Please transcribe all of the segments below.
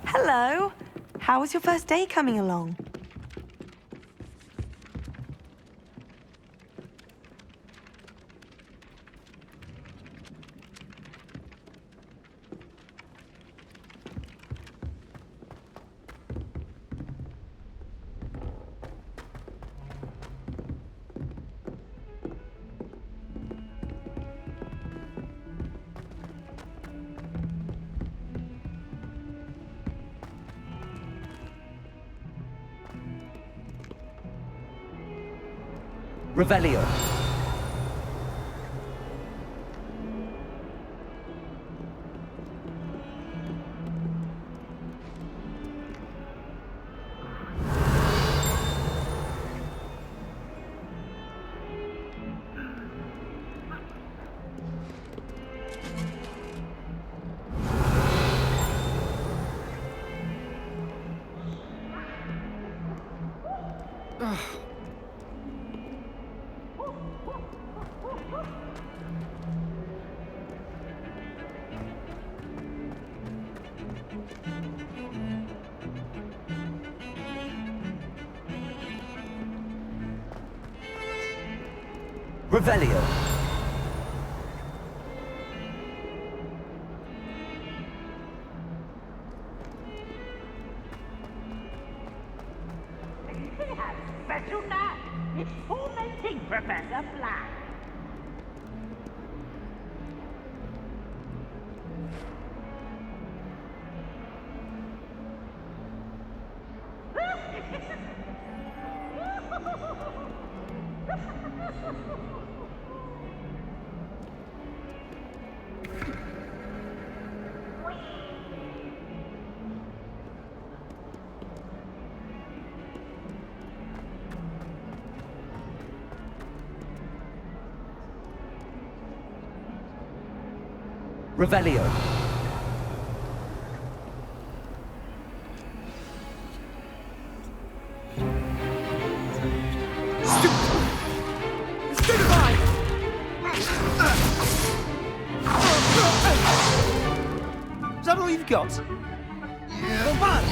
Hello. How was your first day coming along? Revelio. Revelio. Special night. It's tormenting Professor Black. Revelio. Is that all you've got? Come on!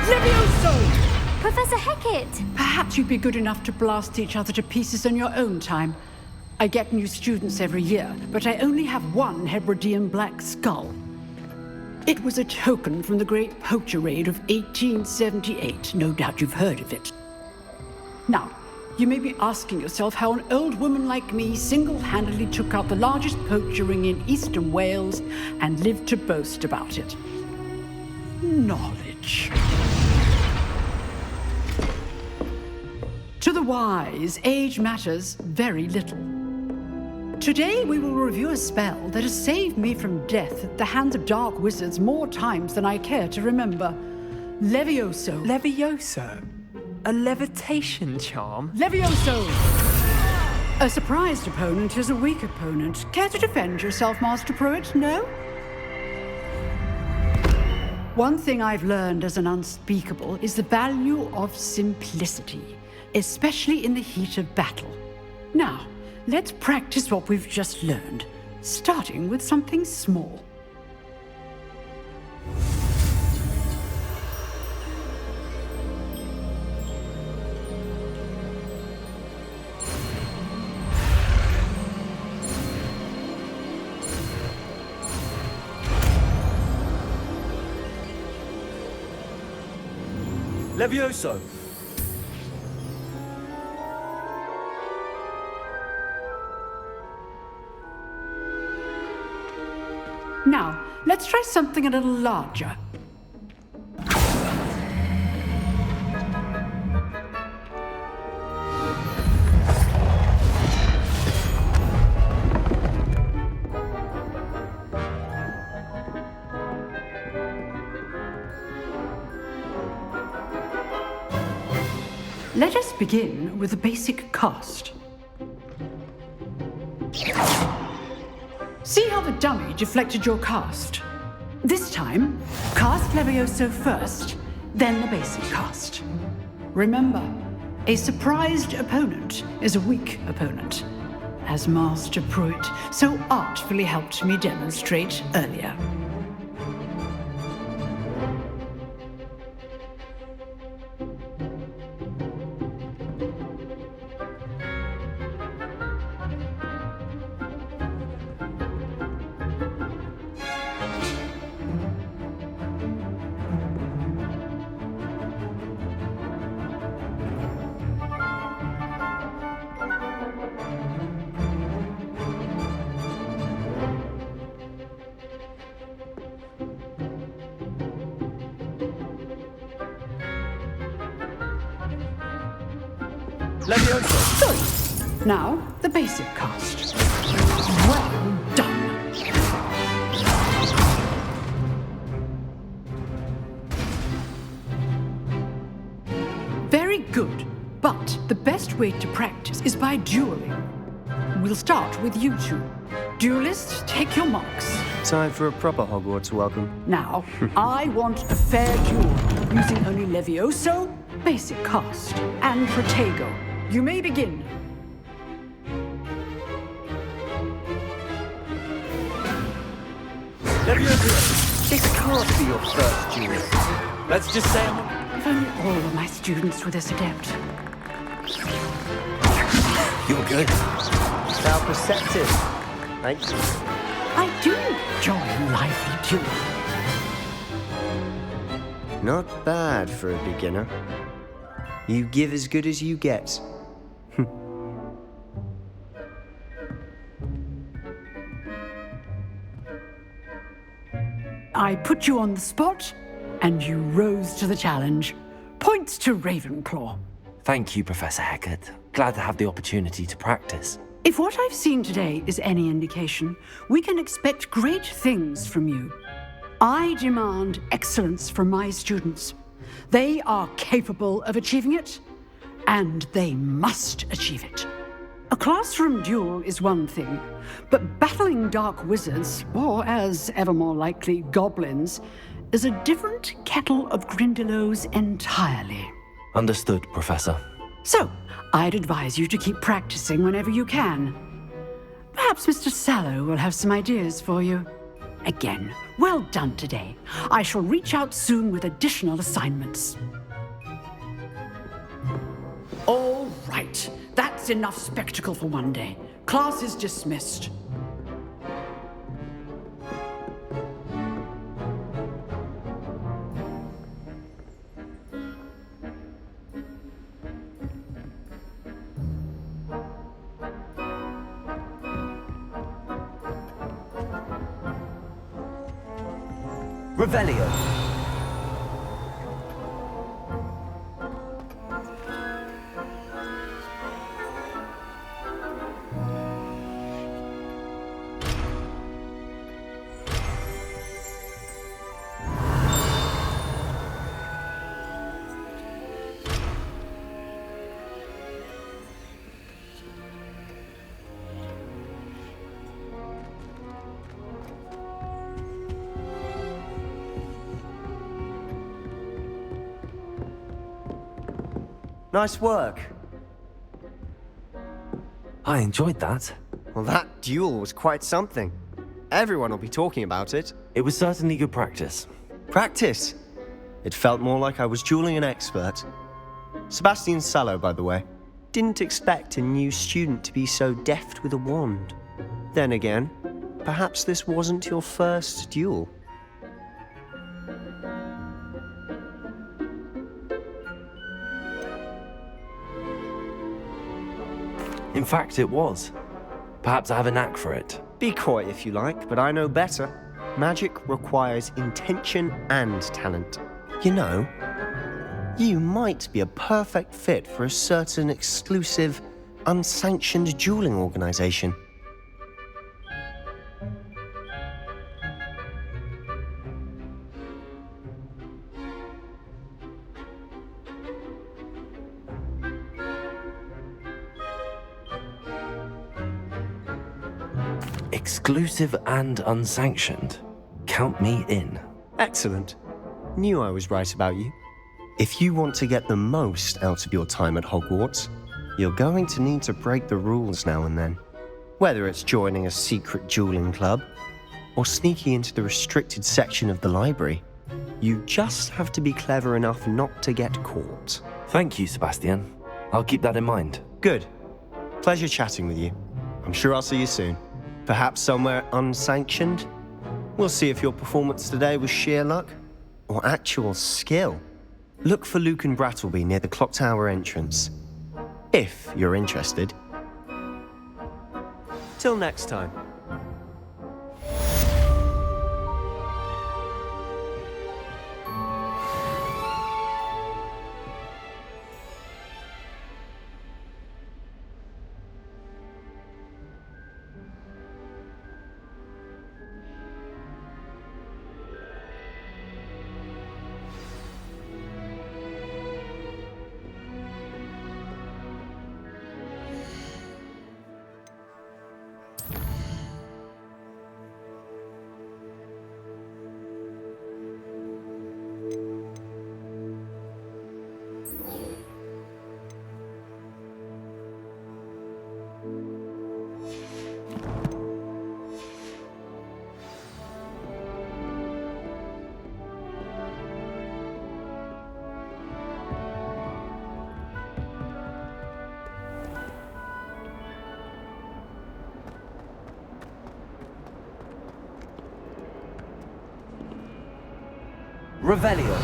Levioso! Professor Hecat! Perhaps you'd be good enough to blast each other to pieces in your own time. I get new students every year, but I only have one Hebridean black skull. It was a token from the Great Poacher Raid of 1878. No doubt you've heard of it. Now, you may be asking yourself how an old woman like me single-handedly took out the largest poacher ring in eastern Wales and lived to boast about it. Knowledge. To the wise, age matters very little. Today we will review a spell that has saved me from death at the hands of dark wizards more times than I care to remember. Levioso. Levioso? A levitation charm? Levioso! A surprised opponent is a weak opponent. Care to defend yourself, Master Pruitt? No? One thing I've learned as an unspeakable is the value of simplicity, especially in the heat of battle. Now, let's practice what we've just learned, starting with something small. Levioso. Now, let's try something a little larger. Let us begin with the basic cast. See how the dummy deflected your cast? This time, cast Levioso first, then the basic cast. Remember, a surprised opponent is a weak opponent, as Master Pruitt so artfully helped me demonstrate earlier. Levioso! Good. Now, the basic cast. Well done. Very good. But the best way to practice is by dueling. We'll start with you two. Duelists, take your marks. Time for a proper Hogwarts welcome. Now, I want a fair duel, using only Levioso, basic cast, and Protego. You may begin. Levioso! This can't be your first duel. Let's just say I'm... If only all of my students were this adept. You're good. How perceptive. Thank you. I do enjoy a lively duel. Not bad for a beginner. You give as good as you get. I put you on the spot, and you rose to the challenge. Points to Ravenclaw. Thank you, Professor Hecat. Glad to have the opportunity to practice. If what I've seen today is any indication, we can expect great things from you. I demand excellence from my students. They are capable of achieving it, and they must achieve it. A classroom duel is one thing, but battling dark wizards, or as ever more likely, goblins, is a different kettle of Grindylows entirely. Understood, Professor. So, I'd advise you to keep practicing whenever you can. Perhaps Mr. Sallow will have some ideas for you. Again, well done today. I shall reach out soon with additional assignments. All right. That's enough spectacle for one day. Class is dismissed. Revelio. Nice work. I enjoyed that. Well, that duel was quite something. Everyone will be talking about it. It was certainly good practice. Practice. It felt more like I was dueling an expert. Sebastian Sallow, by the way. Didn't expect a new student to be so deft with a wand. Then again, perhaps this wasn't your first duel. In fact, it was. Perhaps I have a knack for it. Be coy if you like, but I know better. Magic requires intention and talent. You know, you might be a perfect fit for a certain exclusive, unsanctioned dueling organization. Exclusive and unsanctioned. Count me in. Excellent. Knew I was right about you. If you want to get the most out of your time at Hogwarts, you're going to need to break the rules now and then. Whether it's joining a secret dueling club or sneaking into the restricted section of the library, you just have to be clever enough not to get caught. Thank you, Sebastian. I'll keep that in mind. Good. Pleasure chatting with you. I'm sure I'll see you soon. Perhaps somewhere unsanctioned? We'll see if your performance today was sheer luck or actual skill. Look for Luke and Brattleby near the clock tower entrance, if you're interested. Till next time. Revelio.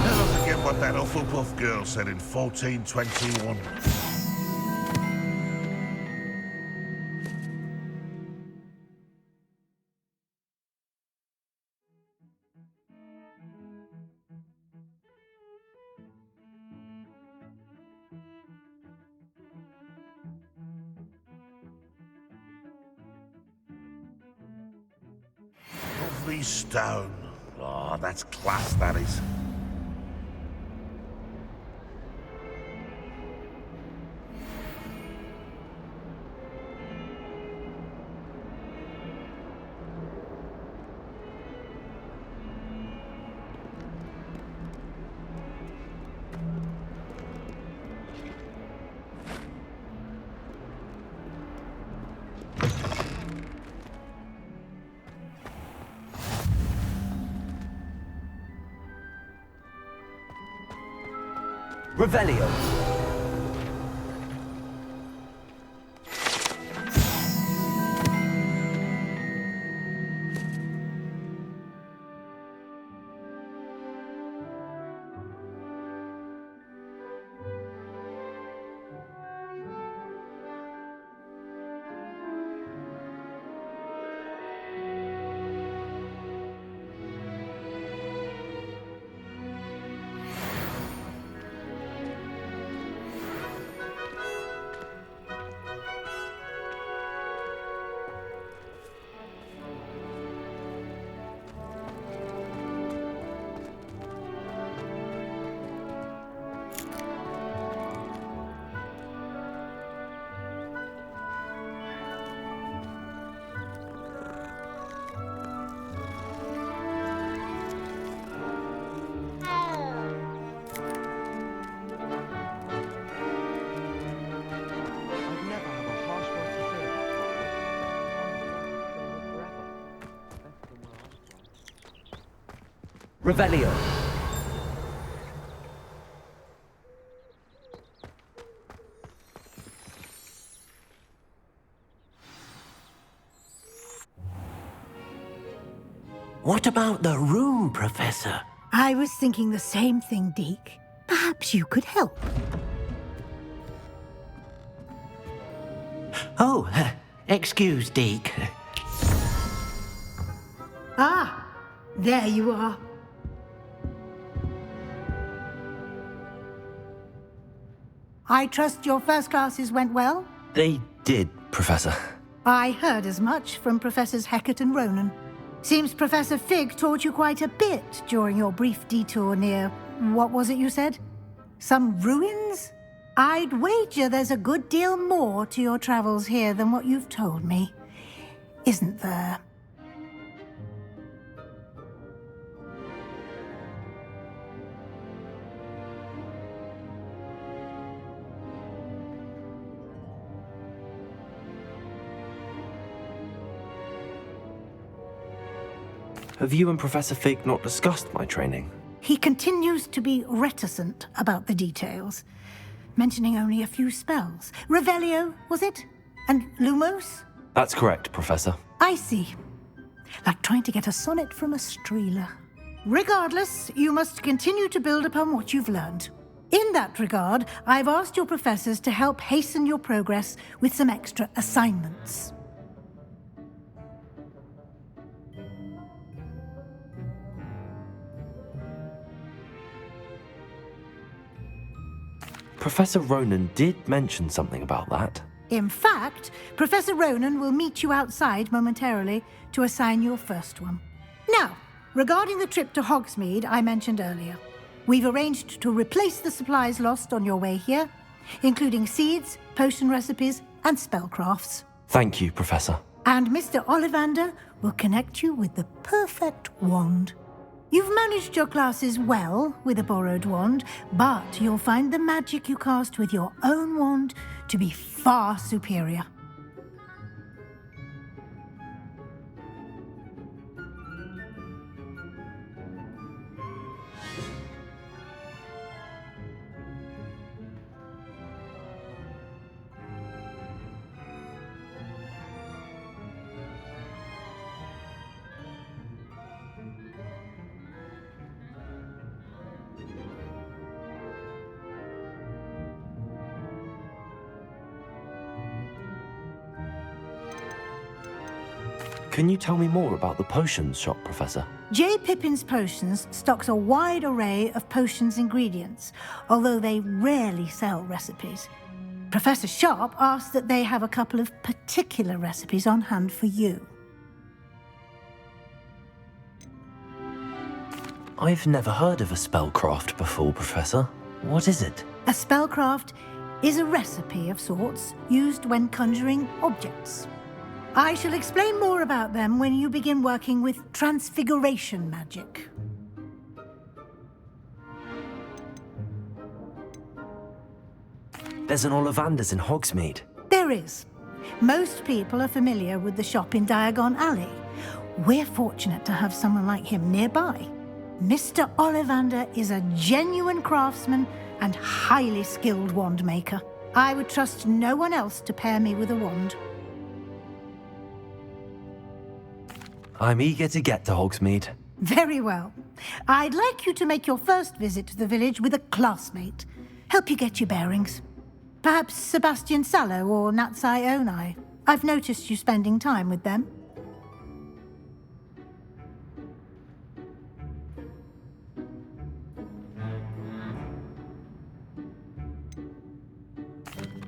Never forget what that Hufflepuff girl said in 1421. Lovely stone. Oh, that's class, that is. Revelio. Revelio. What about the room, Professor? I was thinking the same thing, Deke. Perhaps you could help. Oh, excuse, Deke. Ah, there you are. I trust your first classes went well? They did, Professor. I heard as much from Professors Hecat and Ronan. Seems Professor Fig taught you quite a bit during your brief detour near... what was it you said? Some ruins? I'd wager there's a good deal more to your travels here than what you've told me. Isn't there? Have you and Professor Fig not discussed my training? He continues to be reticent about the details, mentioning only a few spells. Revelio, was it? And Lumos? That's correct, Professor. I see. Like trying to get a sonnet from a streeler. Regardless, you must continue to build upon what you've learned. In that regard, I've asked your professors to help hasten your progress with some extra assignments. Professor Ronan did mention something about that. In fact, Professor Ronan will meet you outside momentarily to assign your first one. Now, regarding the trip to Hogsmeade I mentioned earlier, we've arranged to replace the supplies lost on your way here, including seeds, potion recipes, and spellcrafts. Thank you, Professor. And Mr. Ollivander will connect you with the perfect wand. You've managed your classes well with a borrowed wand, but you'll find the magic you cast with your own wand to be far superior. Can you tell me more about the potions shop, Professor? J. Pippin's Potions stocks a wide array of potions ingredients, although they rarely sell recipes. Professor Sharp asked that they have a couple of particular recipes on hand for you. I've never heard of a spellcraft before, Professor. What is it? A spellcraft is a recipe of sorts used when conjuring objects. I shall explain more about them when you begin working with transfiguration magic. There's an Ollivander's in Hogsmeade. There is. Most people are familiar with the shop in Diagon Alley. We're fortunate to have someone like him nearby. Mr. Ollivander is a genuine craftsman and highly skilled wand maker. I would trust no one else to pair me with a wand. I'm eager to get to Hogsmeade. Very well. I'd like you to make your first visit to the village with a classmate. Help you get your bearings. Perhaps Sebastian Sallow or Natsai Onai. I've noticed you spending time with them.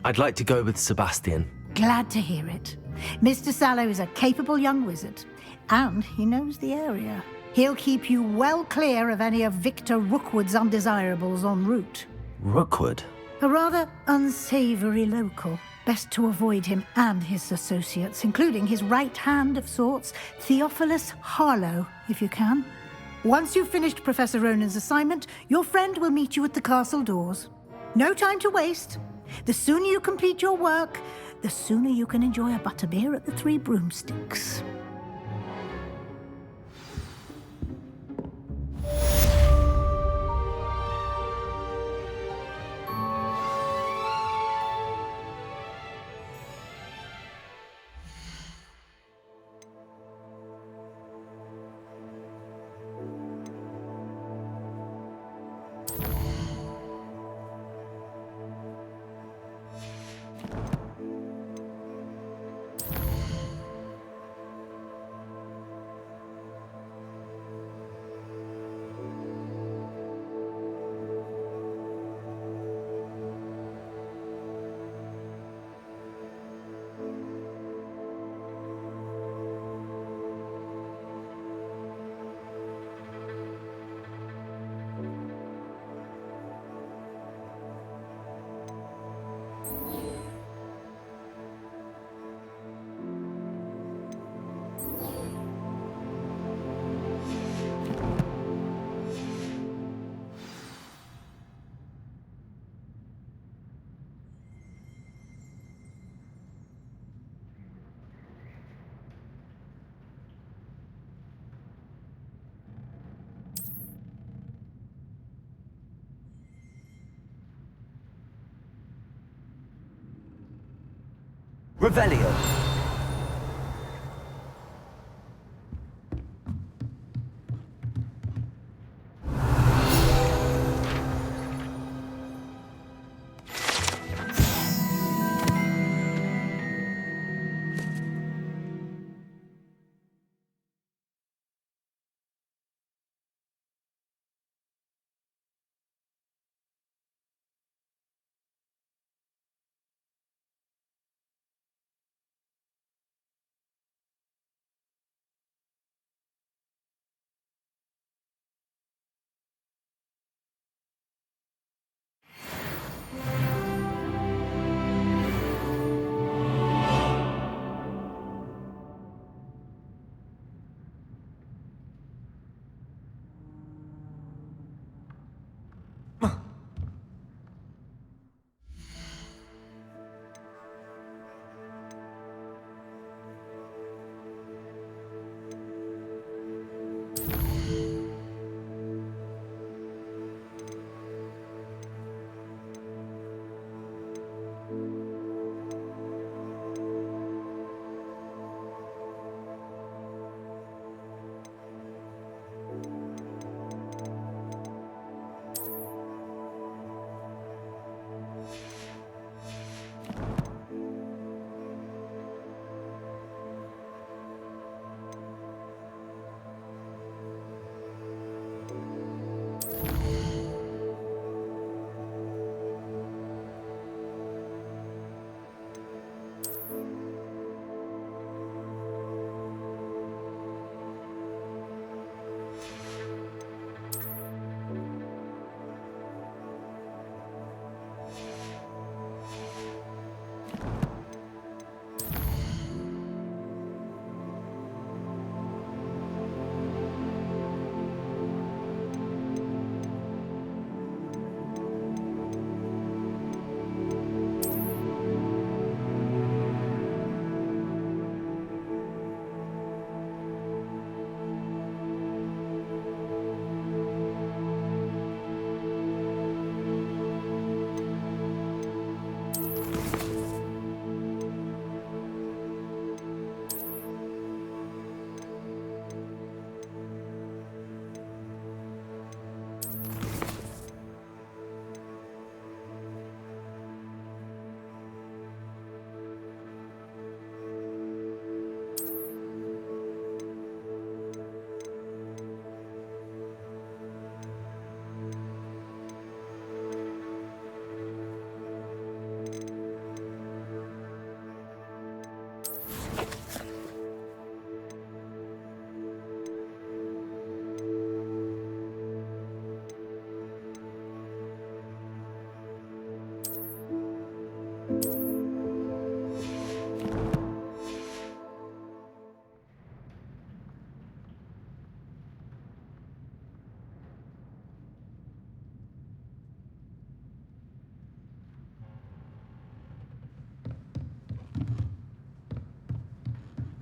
I'd like to go with Sebastian. Glad to hear it. Mr. Sallow is a capable young wizard, and he knows the area. He'll keep you well clear of any of Victor Rookwood's undesirables en route. Rookwood? A rather unsavory local. Best to avoid him and his associates, including his right hand of sorts, Theophilus Harlow, if you can. Once you've finished Professor Ronan's assignment, your friend will meet you at the castle doors. No time to waste. The sooner you complete your work, the sooner you can enjoy a butterbeer at the Three Broomsticks. Revelio.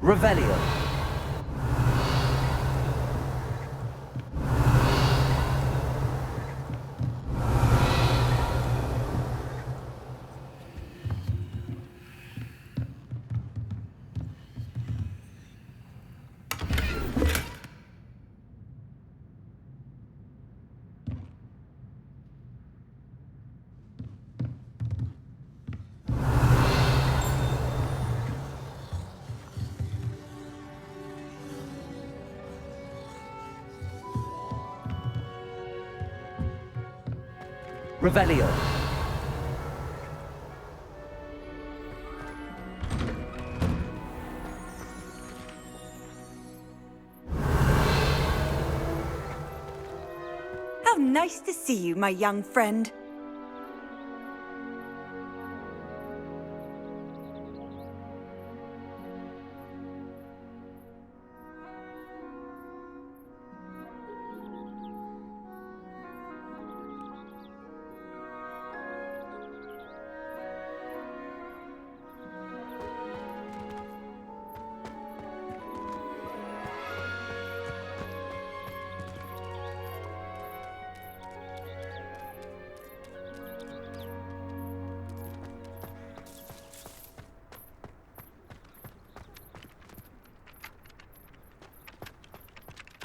Revelio. Revelio. How nice to see you, my young friend.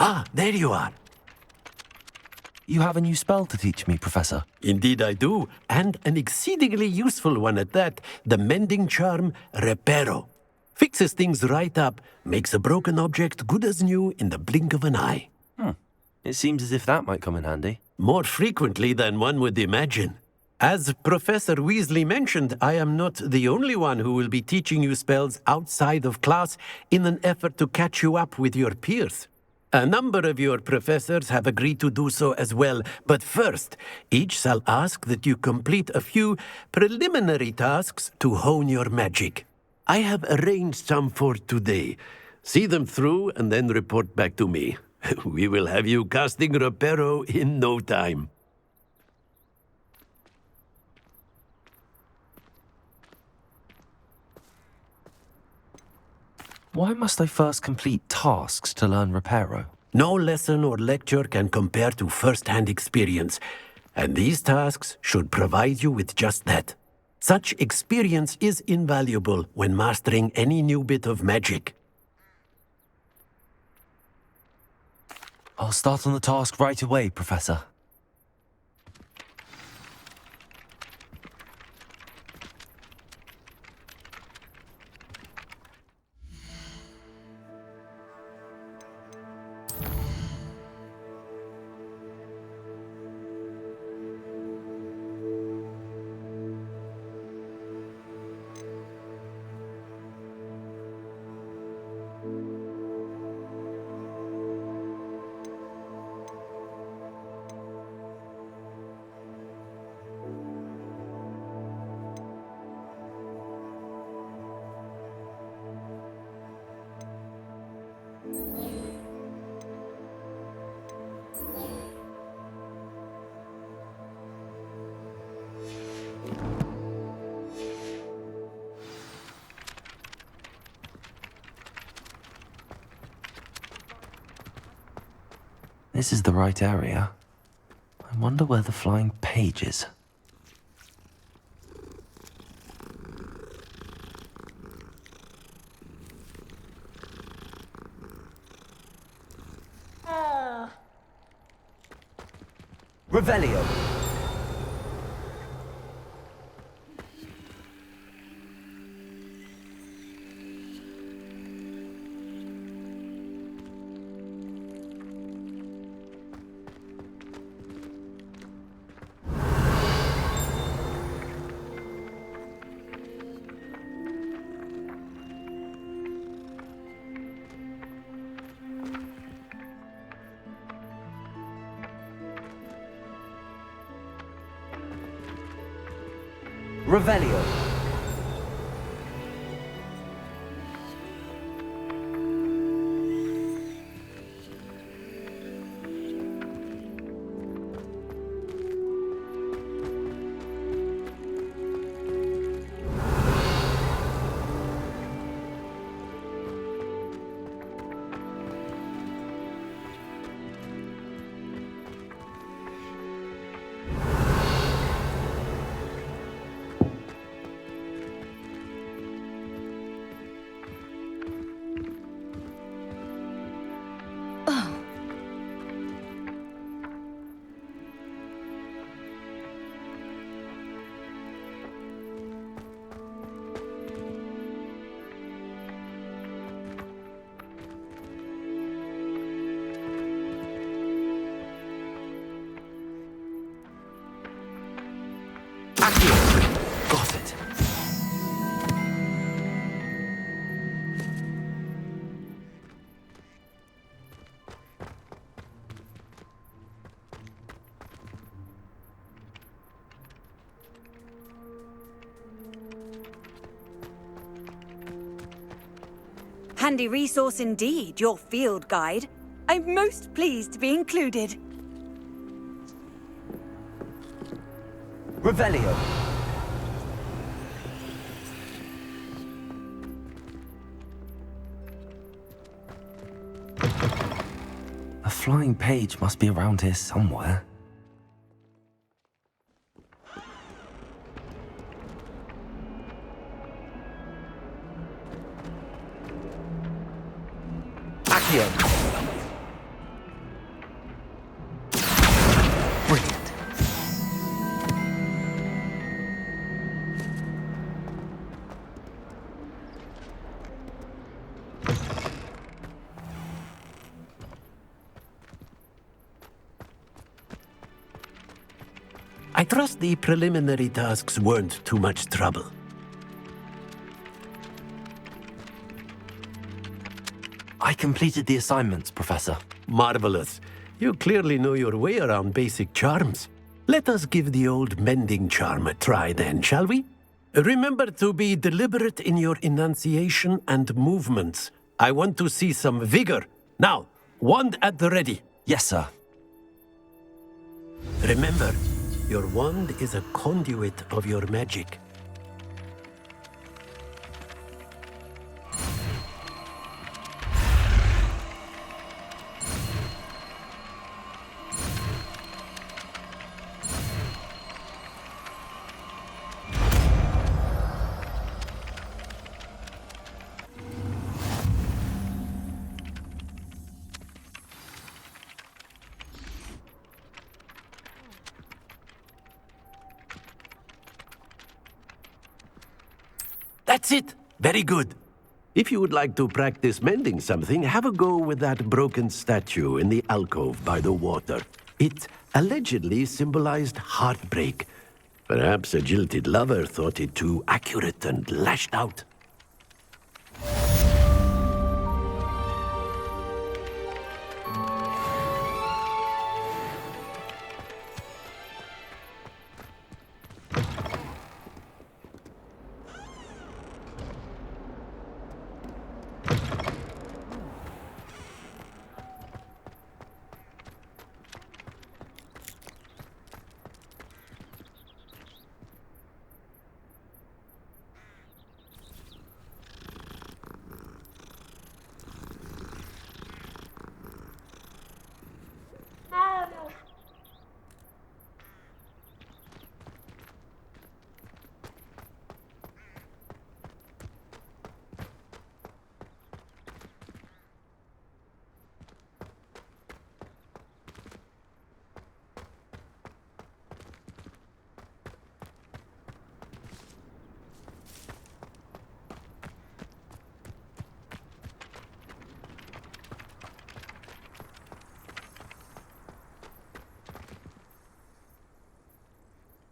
Ah, there you are. You have a new spell to teach me, Professor. Indeed I do, and an exceedingly useful one at that. The mending charm, Reparo. Fixes things right up, makes a broken object good as new in the blink of an eye. It seems as if that might come in handy. More frequently than one would imagine. As Professor Weasley mentioned, I am not the only one who will be teaching you spells outside of class in an effort to catch you up with your peers. A number of your professors have agreed to do so as well, but first, each shall ask that you complete a few preliminary tasks to hone your magic. I have arranged some for today. See them through and then report back to me. We will have you casting Reparo in no time. Why must I first complete tasks to learn Reparo? No lesson or lecture can compare to first-hand experience, and these tasks should provide you with just that. Such experience is invaluable when mastering any new bit of magic. I'll start on the task right away, Professor. This is the right area. I wonder where the flying page is. Revelio. Revelio. Got it. Handy resource indeed, your field guide. I'm most pleased to be included. Revelio. A flying page must be around here somewhere. Accio. Plus, the preliminary tasks weren't too much trouble. I completed the assignments, Professor. Marvelous. You clearly know your way around basic charms. Let us give the old mending charm a try then, shall we? Remember to be deliberate in your enunciation and movements. I want to see some vigor. Now, wand at the ready. Yes, sir. Remember, your wand is a conduit of your magic. That's it! Very good. If you would like to practice mending something, have a go with that broken statue in the alcove by the water. It allegedly symbolized heartbreak. Perhaps a jilted lover thought it too accurate and lashed out.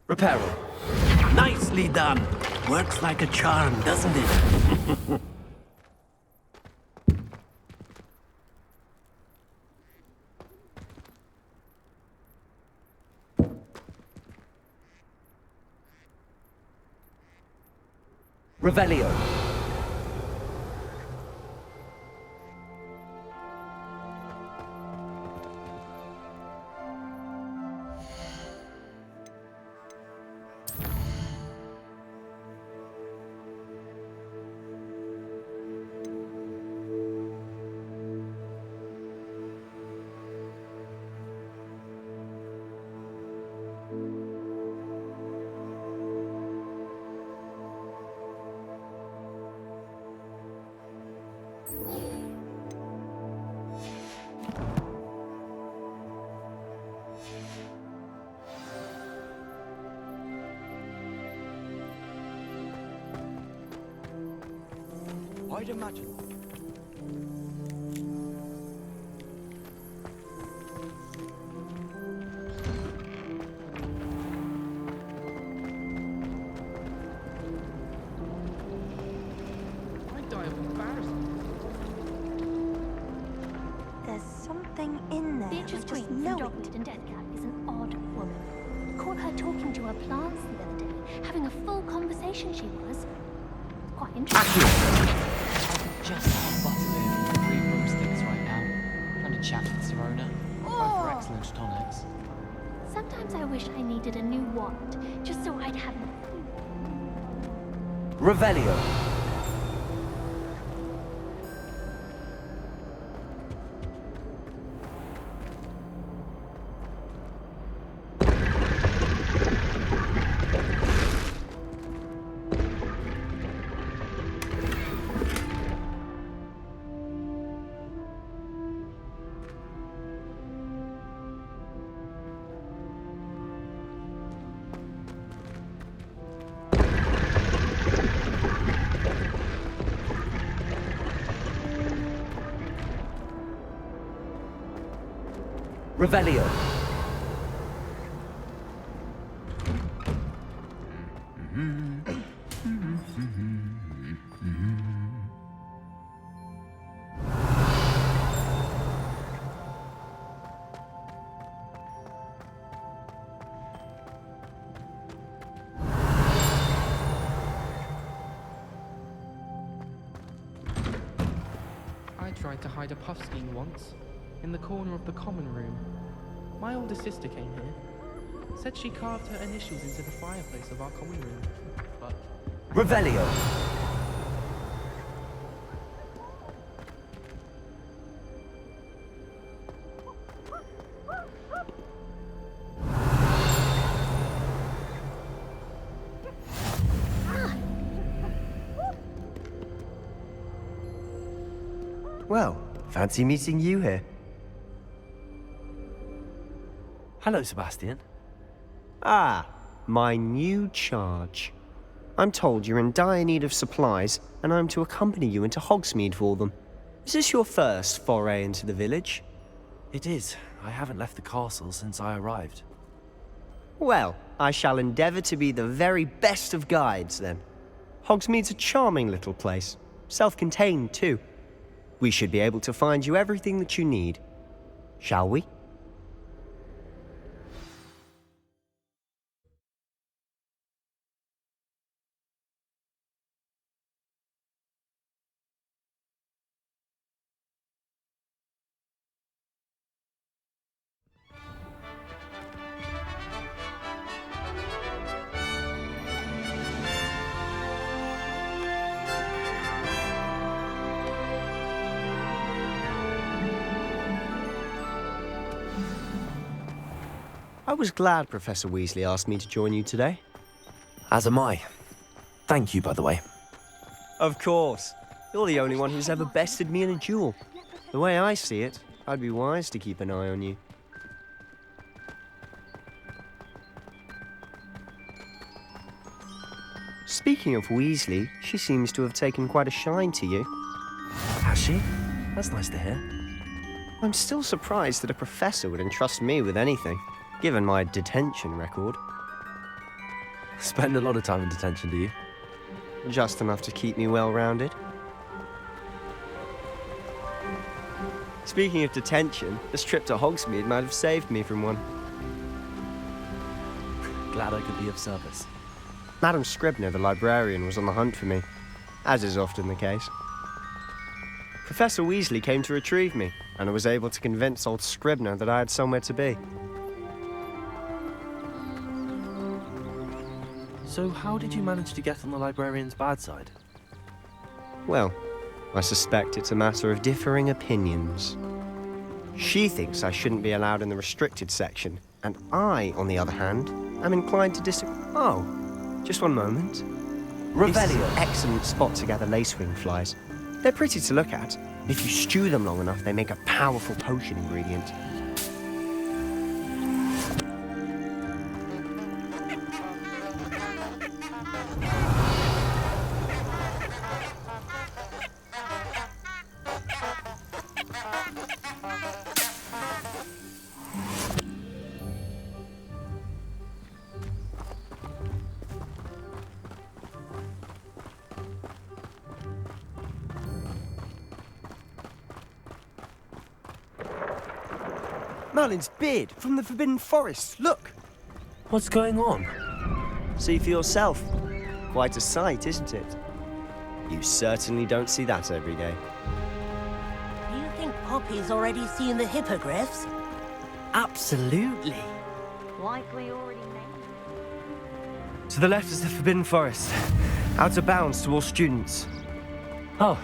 Reparo. Nicely done. Works like a charm, doesn't it? Revelio. I'd imagine. I'd die of embarrassment. There's something in there. Beatrice I Green just from know Dogwood it. and Deathcap is an odd woman. Caught her talking to her plants the other day, having a full conversation she was. Quite interesting. Just have butterbeer and 3 broomsticks right now. Trying to chat with Sirona. Both are excellent tonics. Sometimes I wish I needed a new wand, just so I'd have... Revelio. Revelio. tried to hide a puff skiing once, in the corner of the common room. My older sister came here. Said she carved her initials into the fireplace of our common room. But Revelio! Well, fancy meeting you here. Hello, Sebastian. Ah, my new charge. I'm told you're in dire need of supplies, and I'm to accompany you into Hogsmeade for them. Is this your first foray into the village? It is. I haven't left the castle since I arrived. Well, I shall endeavour to be the very best of guides, then. Hogsmeade's a charming little place. Self-contained, too. We should be able to find you everything that you need. Shall we? I was glad Professor Weasley asked me to join you today. As am I. Thank you, by the way. Of course. You're the only one who's ever bested me in a duel. The way I see it, I'd be wise to keep an eye on you. Speaking of Weasley, she seems to have taken quite a shine to you. Has she? That's nice to hear. I'm still surprised that a professor would entrust me with anything, given my detention record. Spend a lot of time in detention, do you? Just enough to keep me well-rounded. Speaking of detention, this trip to Hogsmeade might have saved me from one. Glad I could be of service. Madam Scribner, the librarian, was on the hunt for me, as is often the case. Professor Weasley came to retrieve me, and I was able to convince old Scribner that I had somewhere to be. So how did you manage to get on the librarian's bad side? Well, I suspect it's a matter of differing opinions. She thinks I shouldn't be allowed in the restricted section, and I, on the other hand, am inclined to disagree. Oh, just one moment. Revelio. This is an excellent spot to gather lacewing flies. They're pretty to look at. If you stew them long enough, they make a powerful potion ingredient. Merlin's beard from the Forbidden Forest. Look! What's going on? See for yourself. Quite a sight, isn't it? You certainly don't see that every day. Do you think Poppy's already seen the hippogriffs? Absolutely. Likely already named. To the left is the Forbidden Forest. Out of bounds to all students. Oh,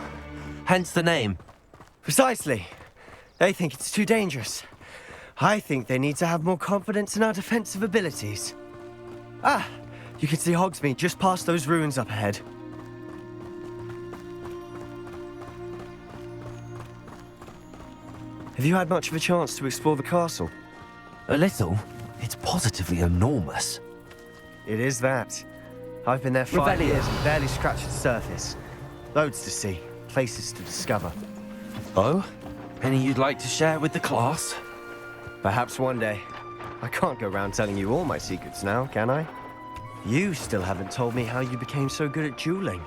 hence the name. Precisely. They think it's too dangerous. I think they need to have more confidence in our defensive abilities. Ah, you can see Hogsmeade just past those ruins up ahead. Have you had much of a chance to explore the castle? A little. It's positively enormous. It is that. I've been there 5 years and barely scratched the surface. Loads to see, places to discover. Oh? Any you'd like to share with the class? Perhaps one day. I can't go around telling you all my secrets now, can I? You still haven't told me how you became so good at dueling.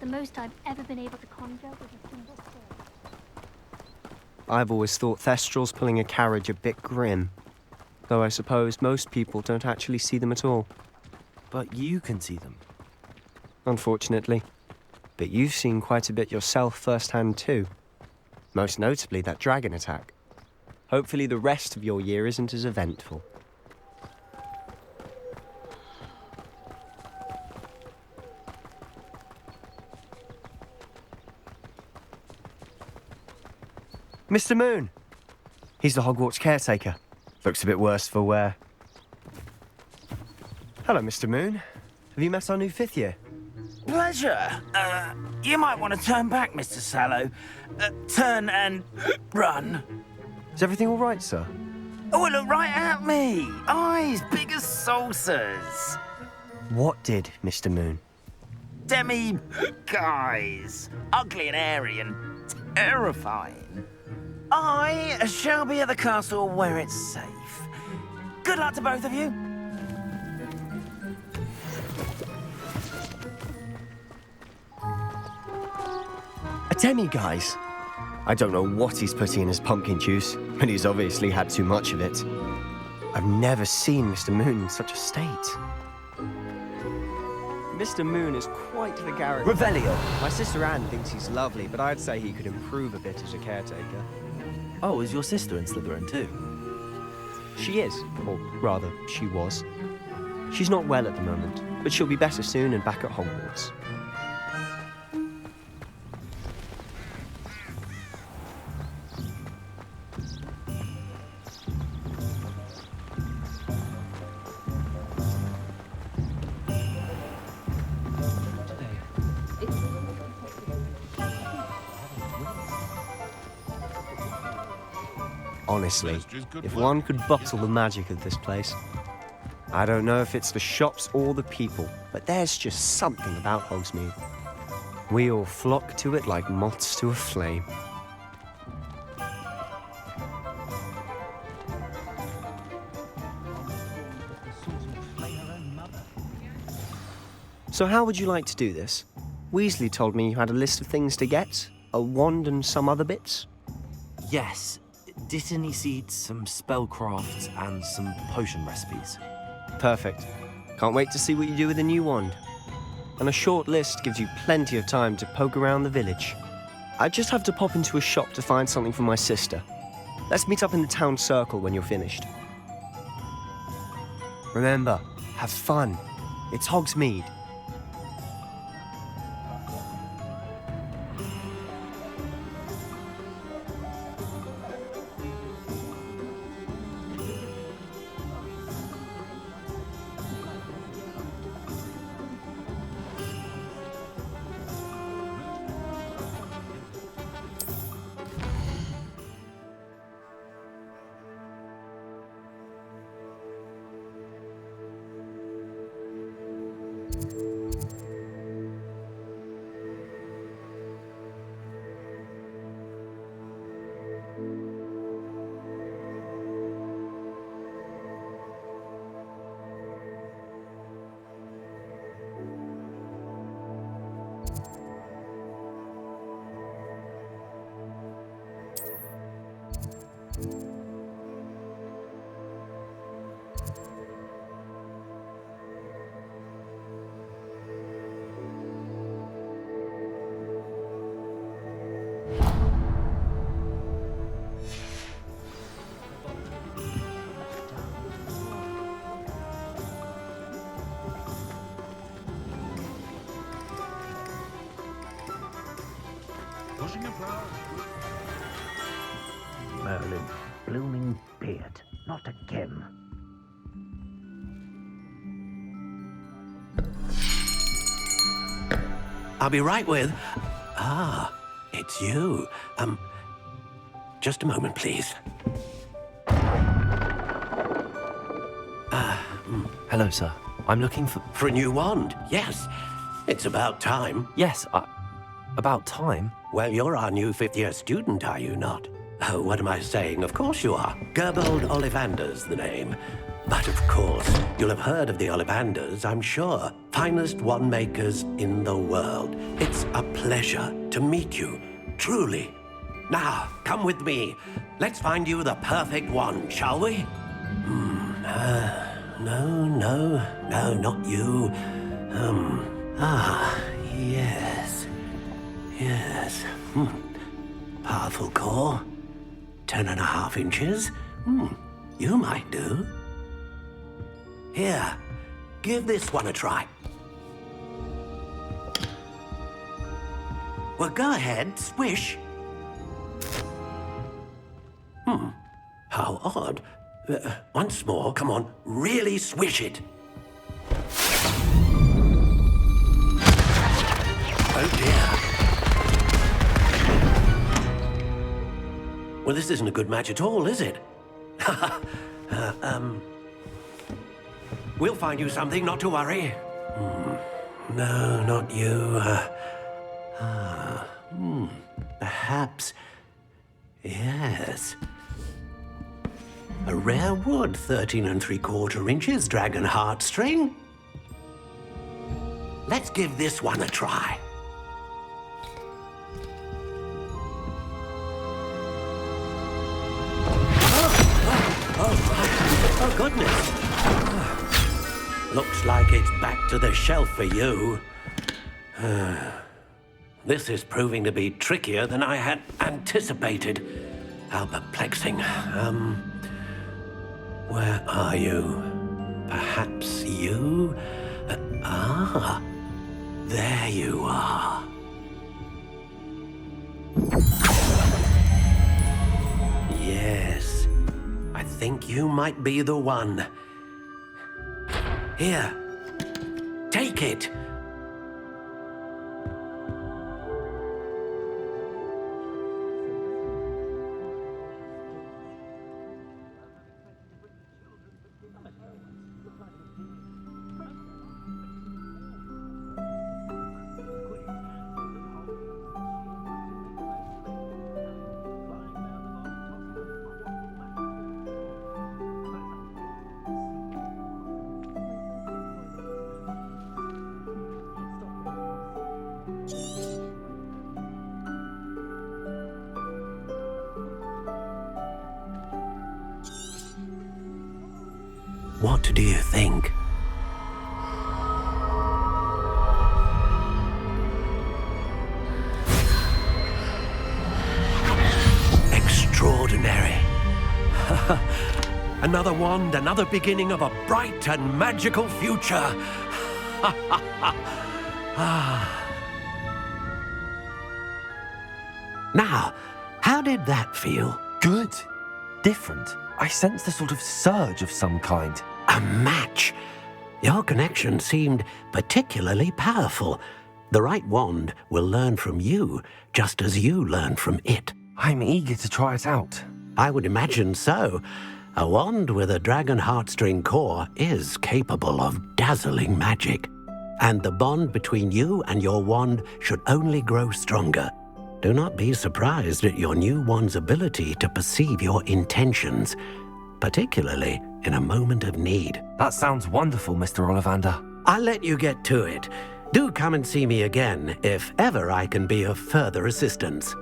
The most I've ever been able to conjure was a single sword. I've always thought Thestrals pulling a carriage a bit grim. Though I suppose most people don't actually see them at all. But you can see them. Unfortunately. But you've seen quite a bit yourself firsthand too. Most notably that dragon attack. Hopefully the rest of your year isn't as eventful. Mr. Moon! He's the Hogwarts caretaker. Looks a bit worse for wear. Hello, Mr. Moon. Have you met our new 5th year? Pleasure. You might want to turn back, Mr. Sallow. Turn and run. Is everything all right, sir? Oh, look right at me. Eyes big as saucers. What did, Mr. Moon? Guys. Ugly and airy and terrifying. I shall be at the castle where it's safe. Good luck to both of you. A demi-guise? I don't know what he's putting in his pumpkin juice, but he's obviously had too much of it. I've never seen Mr. Moon in such a state. Mr. Moon is quite the character. Revelio. My sister Anne thinks he's lovely, but I'd say he could improve a bit as a caretaker. Oh, is your sister in Slytherin too? She is, or rather, she was. She's not well at the moment, but she'll be better soon and back at Hogwarts. Honestly, if one could bottle the magic of this place. I don't know if it's the shops or the people, but there's just something about Hogsmeade. We all flock to it like moths to a flame. So how would you like to do this? Weasley told me you had a list of things to get, a wand and some other bits. Yes. Dittany seeds, some spellcrafts, and some potion recipes. Perfect. Can't wait to see what you do with the new wand. And a short list gives you plenty of time to poke around the village. I just have to pop into a shop to find something for my sister. Let's meet up in the town circle when you're finished. Remember, have fun. It's Hogsmeade. Merlin, blooming beard, not again. I'll be right with... Ah, it's you. Just a moment, please. Hello, sir. I'm looking for... For a new wand, yes. It's about time. Yes, about time? Well, you're our new 5th-year student, are you not? Oh, what am I saying? Of course you are. Gerbold Ollivander's the name. But of course, you'll have heard of the Ollivanders, I'm sure. Finest wand makers in the world. It's a pleasure to meet you, truly. Now, come with me. Let's find you the perfect wand, shall we? No, not you. Yes. Powerful core. 10.5 inches. You might do. Here, give this one a try. Well, go ahead, swish. How odd. Once more, come on, really swish it. Oh dear. Well, this isn't a good match at all, is it? We'll find you something, not to worry. No, not you. Perhaps. Yes. A rare wood, 13 3/4 inches, dragon heartstring. Let's give this one a try. Oh, goodness. Looks like it's back to the shelf for you. This is proving to be trickier than I had anticipated. How perplexing. Where are you? Perhaps you? There you are. Yes, I think you might be the one. Here, take it. What do you think? Extraordinary. Another wand, another beginning of a bright and magical future. Now, how did that feel? Good. Different. I sensed a sort of surge of some kind. A match. Your connection seemed particularly powerful. The right wand will learn from you, just as you learn from it. I'm eager to try it out. I would imagine so. A wand with a dragon heartstring core is capable of dazzling magic. And the bond between you and your wand should only grow stronger. Do not be surprised at your new wand's ability to perceive your intentions, particularly in a moment of need. That sounds wonderful, Mr. Ollivander. I'll let you get to it. Do come and see me again if ever I can be of further assistance.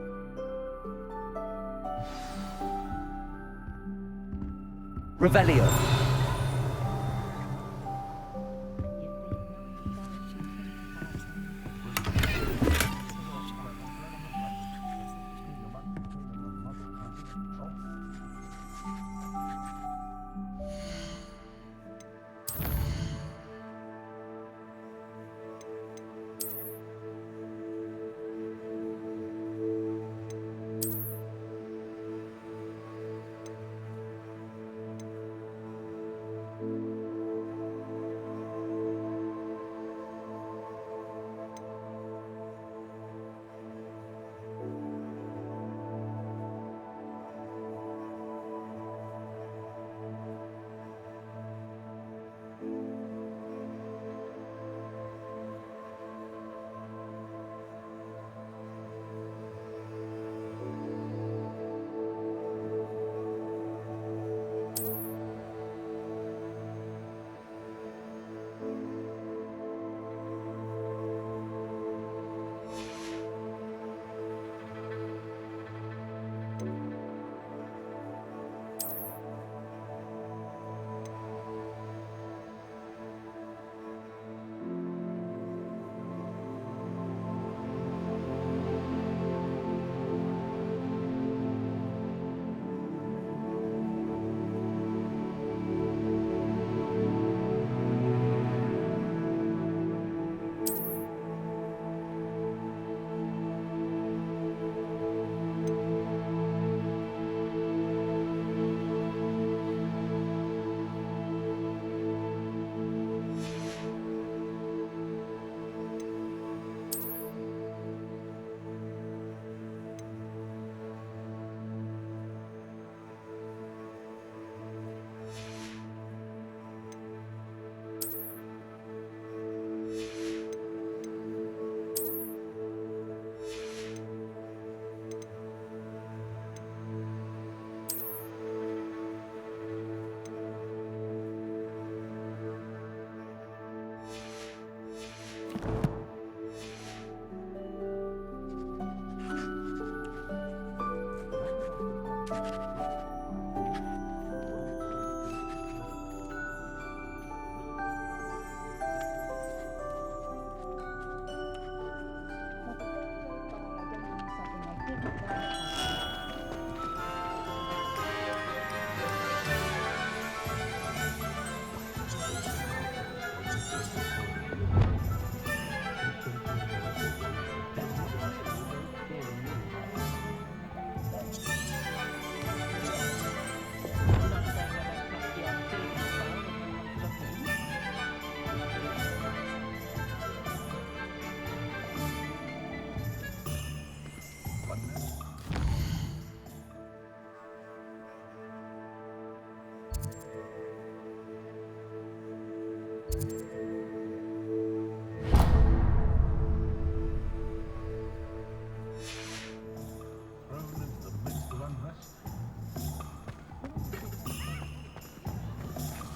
Revelio.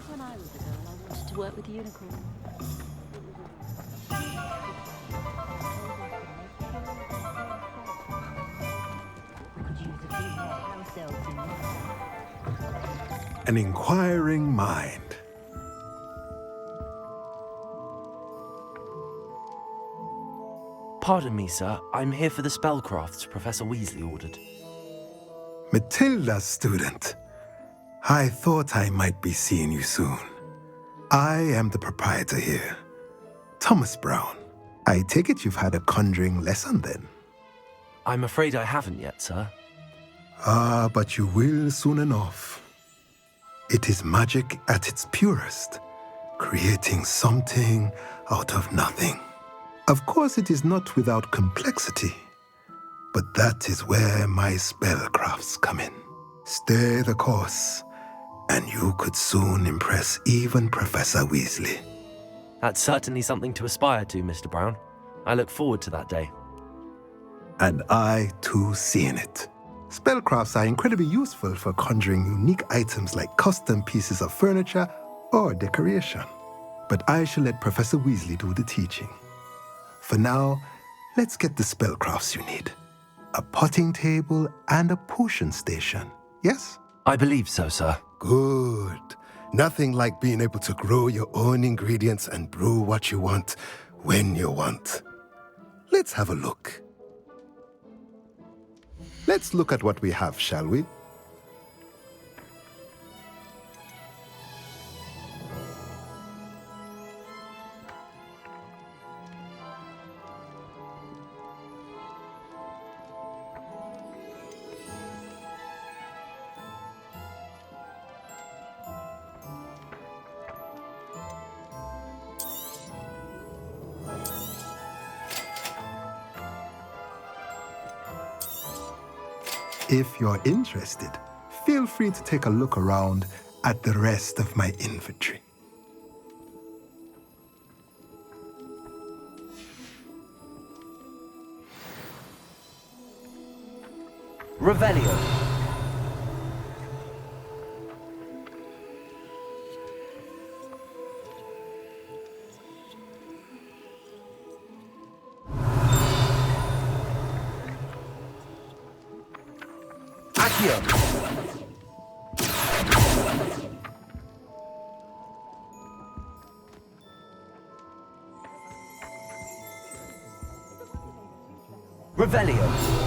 When I was a girl, I wanted to work with unicorns. We could use a few more house elves in there. An inquiring mind. Pardon me, sir. I'm here for the spellcrafts Professor Weasley ordered. Matilda's student. I thought I might be seeing you soon. I am the proprietor here, Thomas Brown. I take it you've had a conjuring lesson then? I'm afraid I haven't yet, sir. Ah, but you will soon enough. It is magic at its purest, creating something out of nothing. Of course, it is not without complexity, but that is where my spellcrafts come in. Stay the course, and you could soon impress even Professor Weasley. That's certainly something to aspire to, Mr. Brown. I look forward to that day. And I, too, seeing it. Spellcrafts are incredibly useful for conjuring unique items like custom pieces of furniture or decoration. But I shall let Professor Weasley do the teaching. For now, let's get the spellcrafts you need. A potting table and a potion station, yes? I believe so, sir. Good. Nothing like being able to grow your own ingredients and brew what you want when you want. Let's have a look. Let's look at what we have, shall we? If you're interested, feel free to take a look around at the rest of my inventory. Revelio. Revelio.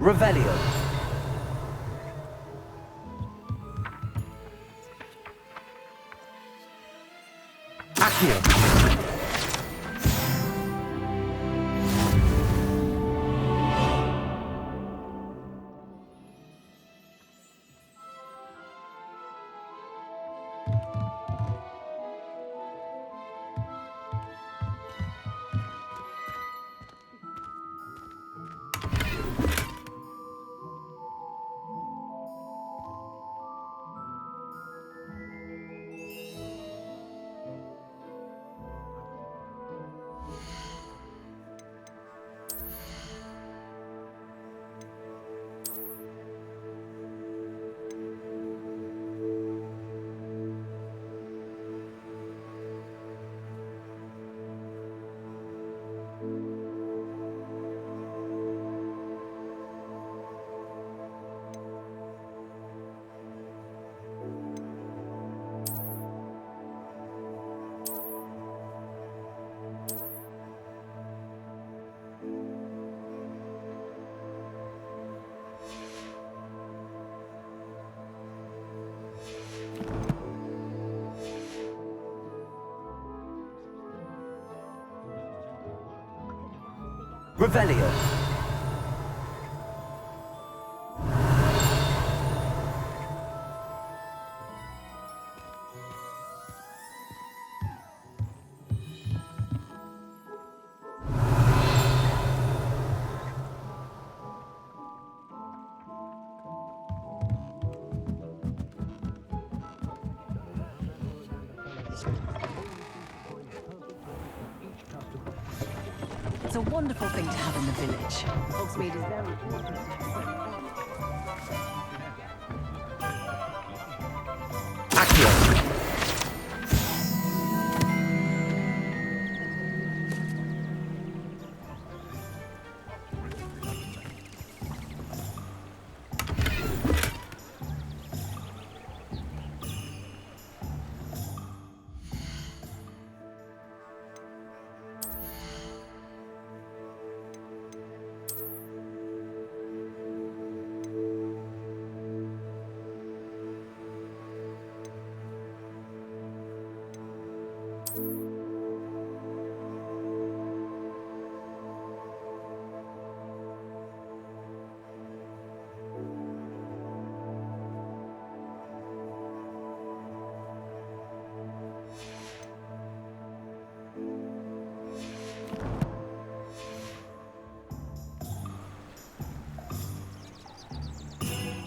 Revelio. Accio. Revelio. It's a wonderful thing to have in the village. Hogsmeade is very important. Accio.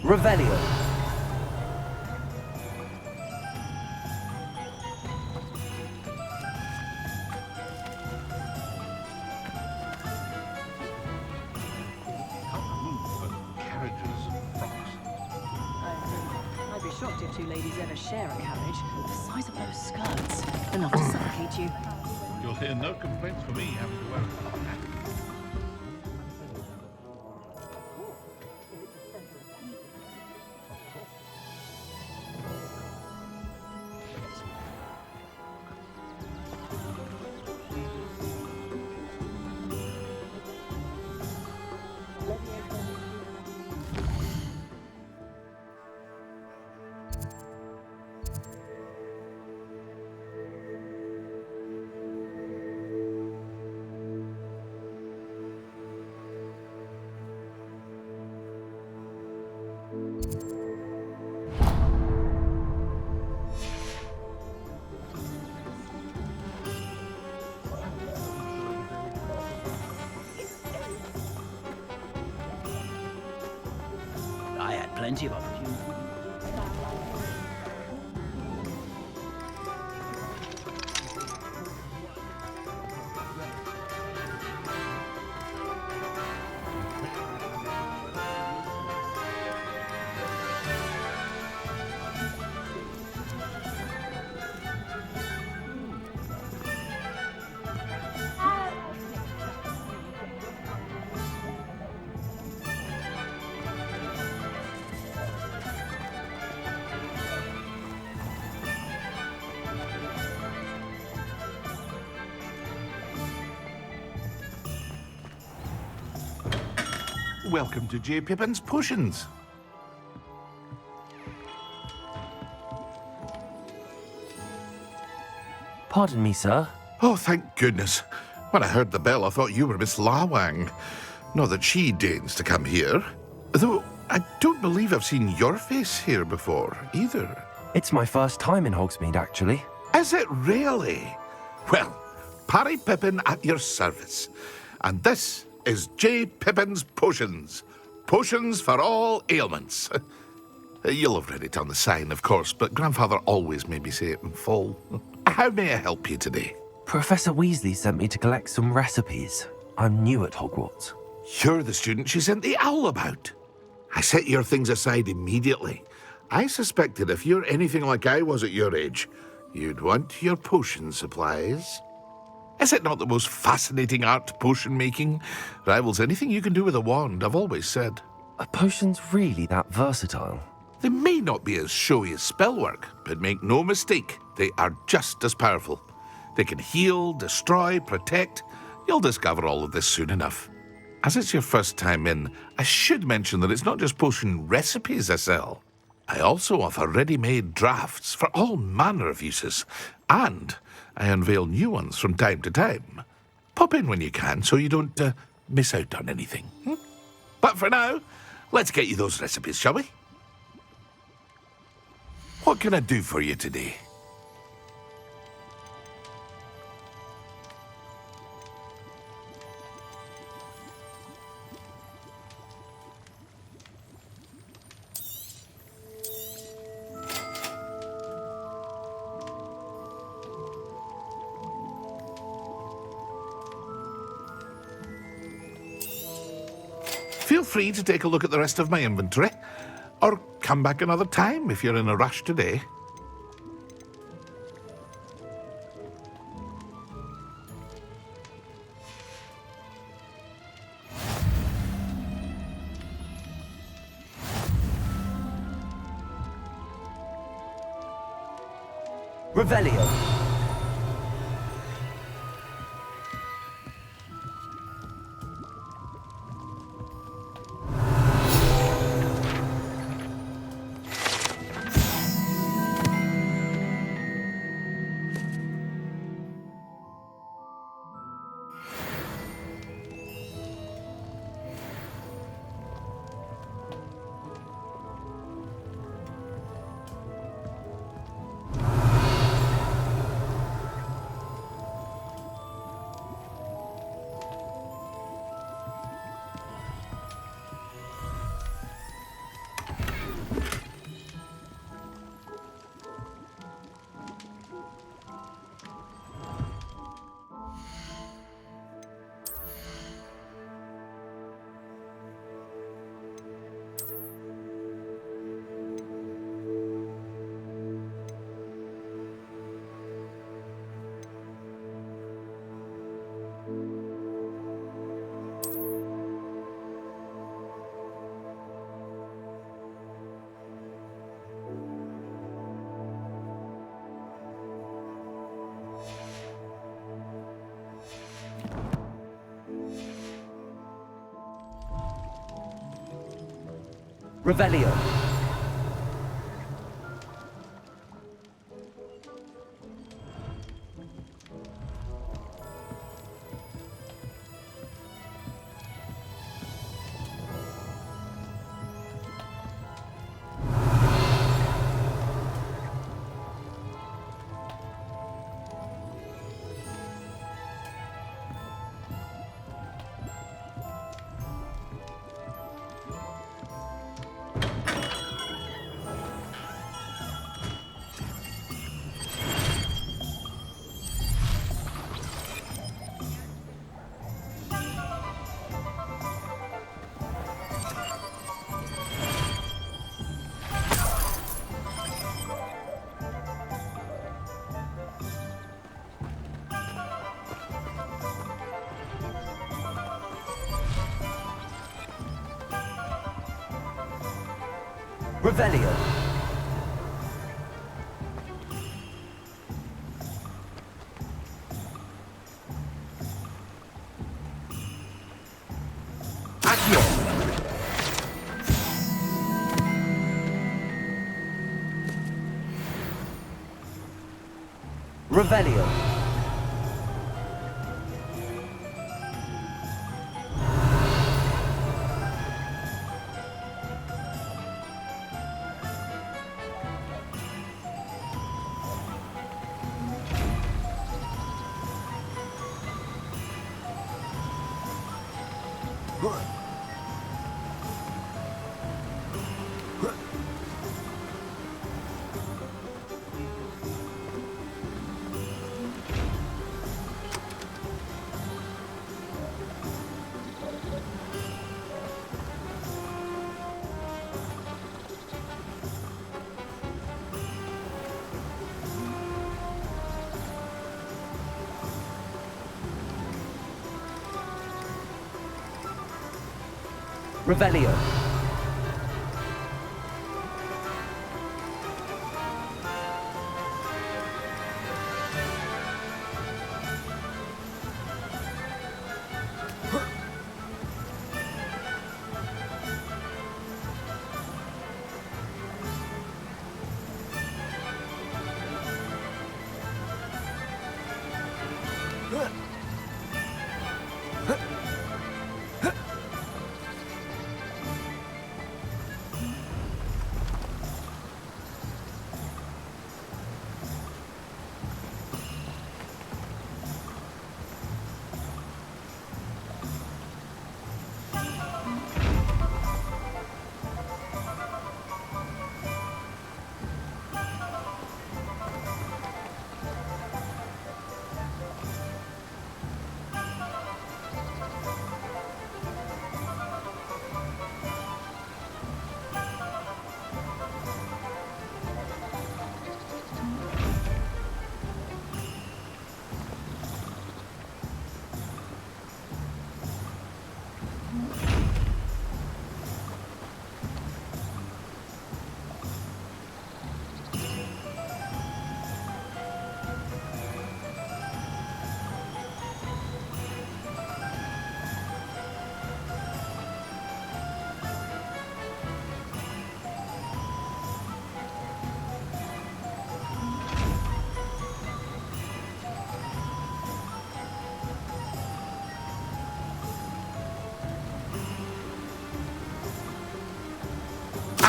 Revelio. I'd be shocked if two ladies ever share a carriage. The size of those skirts. Enough to suffocate you. You'll hear no complaints from me having to wear a hat. I had plenty of opportunity. Welcome to J. Pippin's Potions. Pardon me, sir. Oh, thank goodness. When I heard the bell, I thought you were Miss Lawang. Not that she deigns to come here. Though I don't believe I've seen your face here before, either. It's my first time in Hogsmeade, actually. Is it really? Well, Parry Pippin at your service. And this is J. Pippin's Potions. Potions for all ailments. You'll have read it on the sign, of course, but Grandfather always made me say it in full. How may I help you today? Professor Weasley sent me to collect some recipes. I'm new at Hogwarts. You're the student she sent the owl about. I set your things aside immediately. I suspected if you're anything like I was at your age, you'd want your potion supplies. Is it not the most fascinating art, potion making? Rivals anything you can do with a wand, I've always said. Are potions really that versatile? They may not be as showy as spellwork, but make no mistake, they are just as powerful. They can heal, destroy, protect. You'll discover all of this soon enough. As it's your first time in, I should mention that it's not just potion recipes I sell. I also offer ready-made drafts for all manner of uses, and I unveil new ones from time to time. Pop in when you can so you don't miss out on anything. But for now, let's get you those recipes, shall we? What can I do for you today? Feel free to take a look at the rest of my inventory, or come back another time if you're in a rush today. Revelio. Revelio. Revelio. Revelio. Revelio.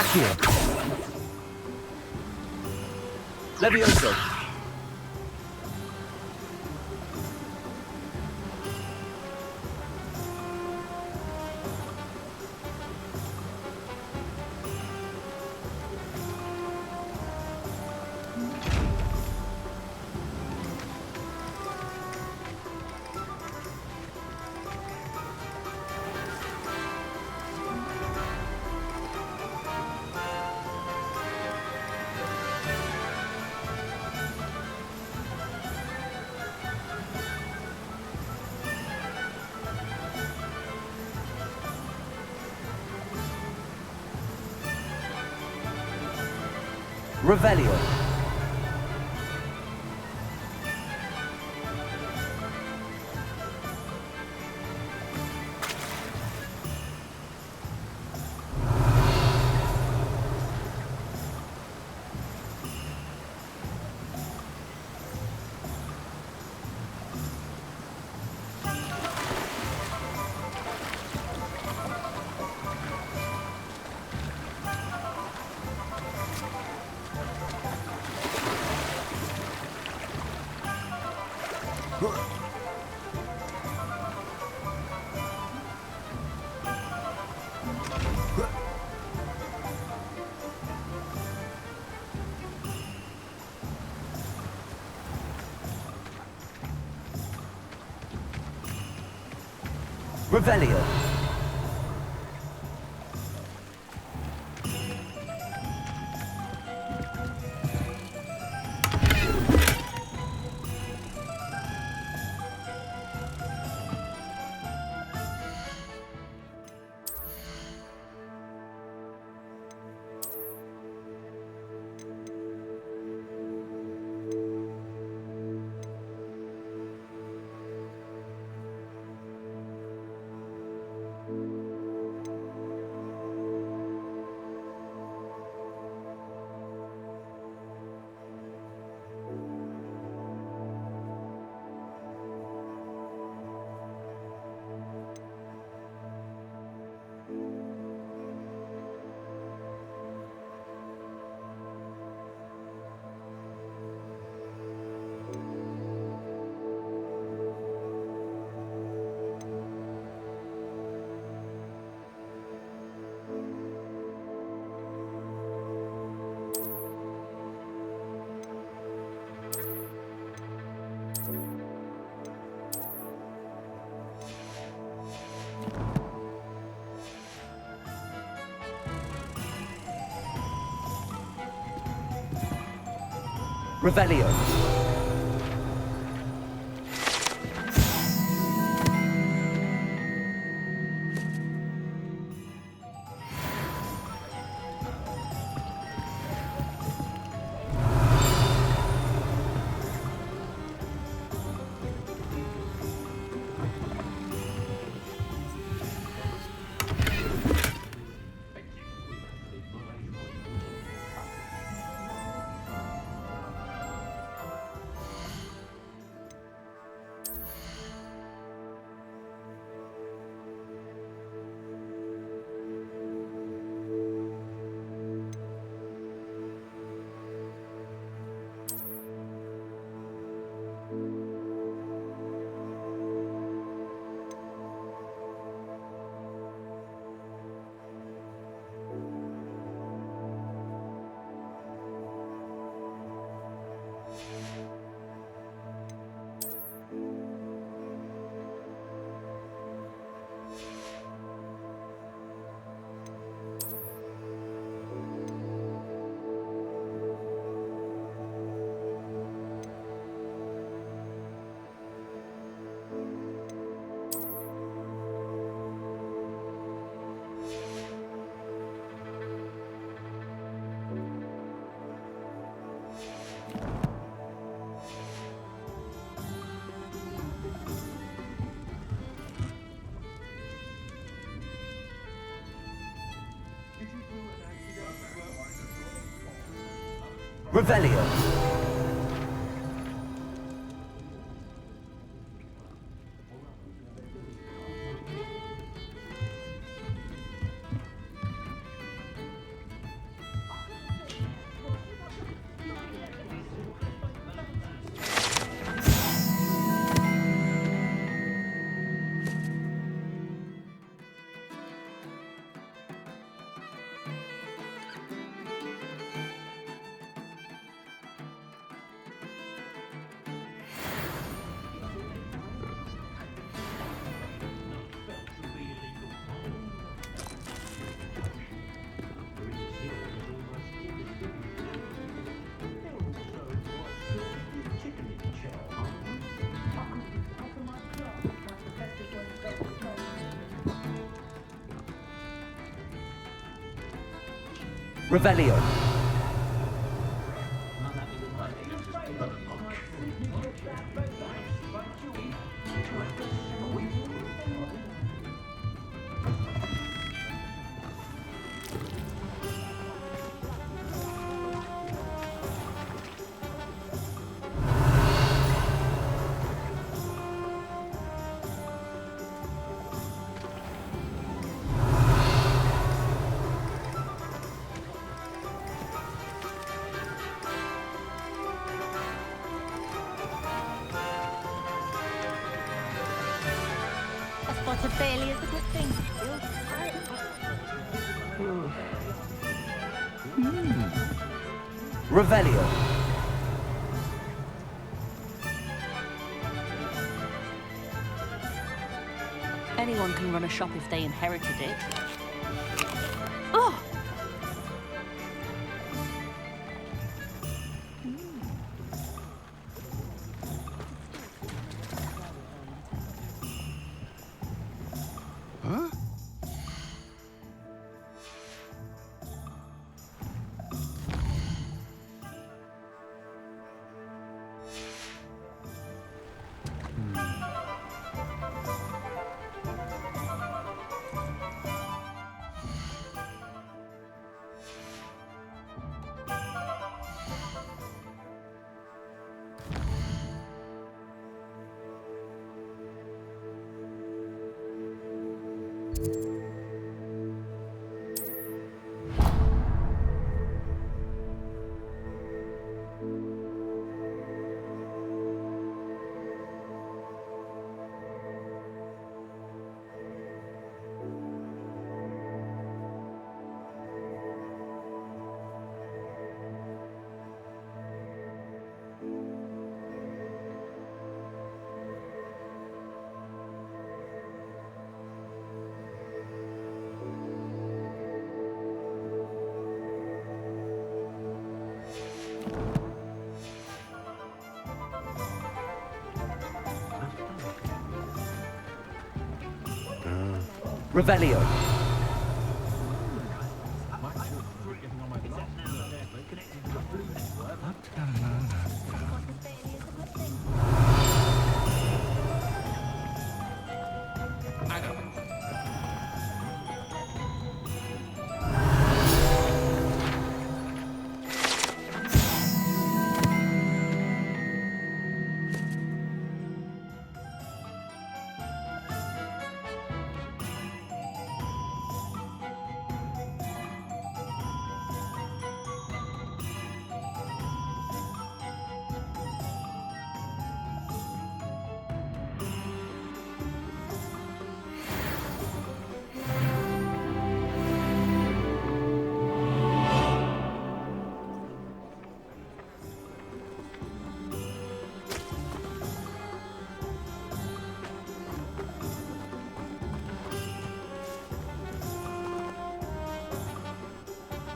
Accio. Levioso. Revelio. Revelio. Revelio. Revelio. Revelio. A spot of Bailey is a good thing. Revelio. Anyone can run a shop if they inherited it. Oh! Huh? Revelio.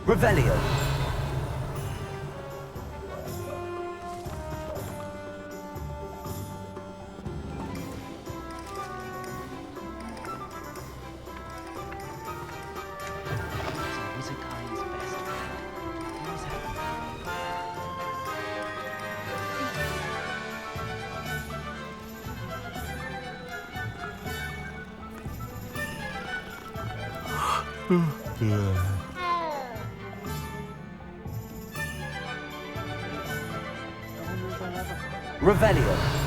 Revelio. Revelio.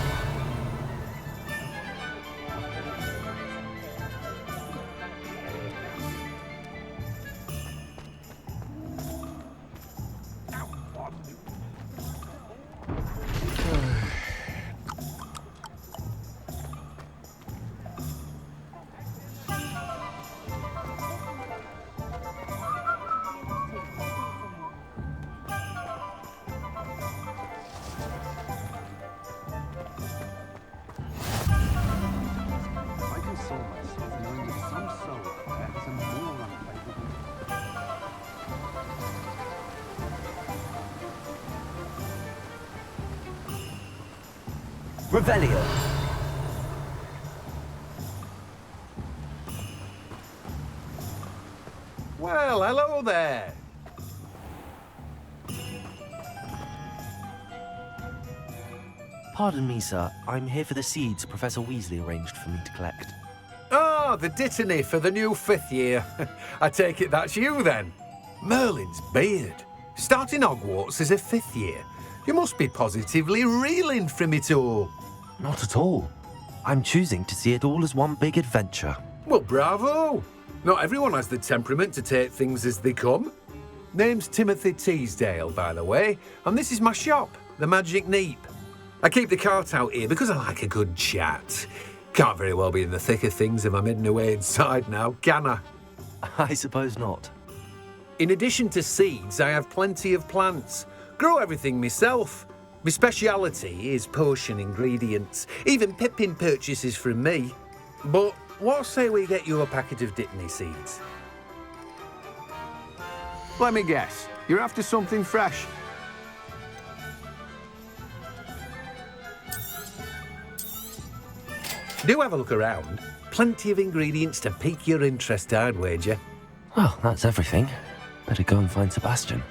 Revelio. Well, hello there. Pardon me, sir. I'm here for the seeds Professor Weasley arranged for me to collect. Oh, the dittany for the new 5th year. I take it that's you, then. Merlin's beard. Starting Hogwarts as a 5th year. You must be positively reeling from it all. Not at all. I'm choosing to see it all as one big adventure. Well, bravo. Not everyone has the temperament to take things as they come. Name's Timothy Teasdale, by the way, and this is my shop, the Magic Neep. I keep the cart out here because I like a good chat. Can't very well be in the thick of things if I'm hidden away inside now, can I? I suppose not. In addition to seeds, I have plenty of plants. Grow everything myself. My speciality is potion ingredients. Even Pippin purchases from me. But what say we get you a packet of Dittany seeds? Let me guess. You're after something fresh. Do have a look around. Plenty of ingredients to pique your interest, I'd wager. Well, that's everything. Better go and find Sebastian.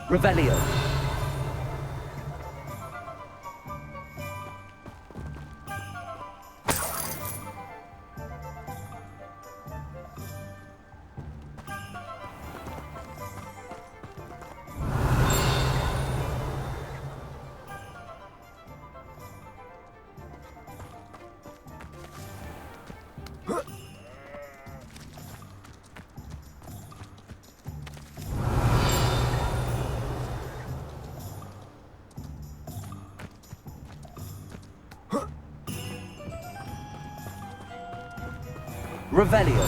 Revelio. Revelio.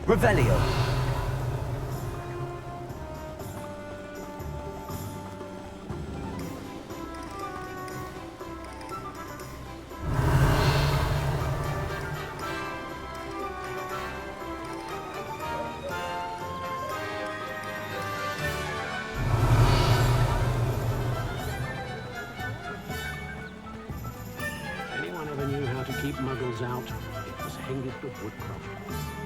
Revelio. If anyone ever knew how to keep muggles out, it was Hengist of Woodcroft.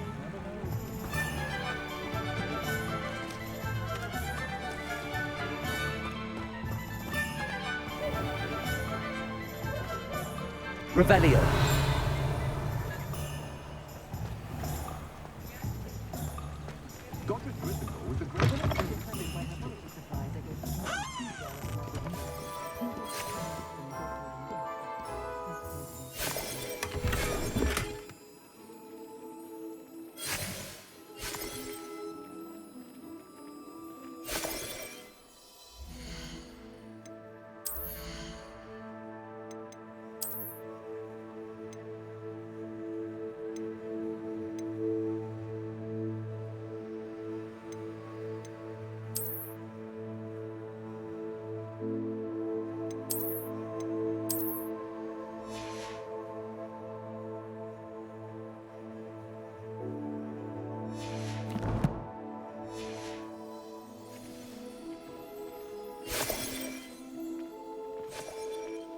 Revelio.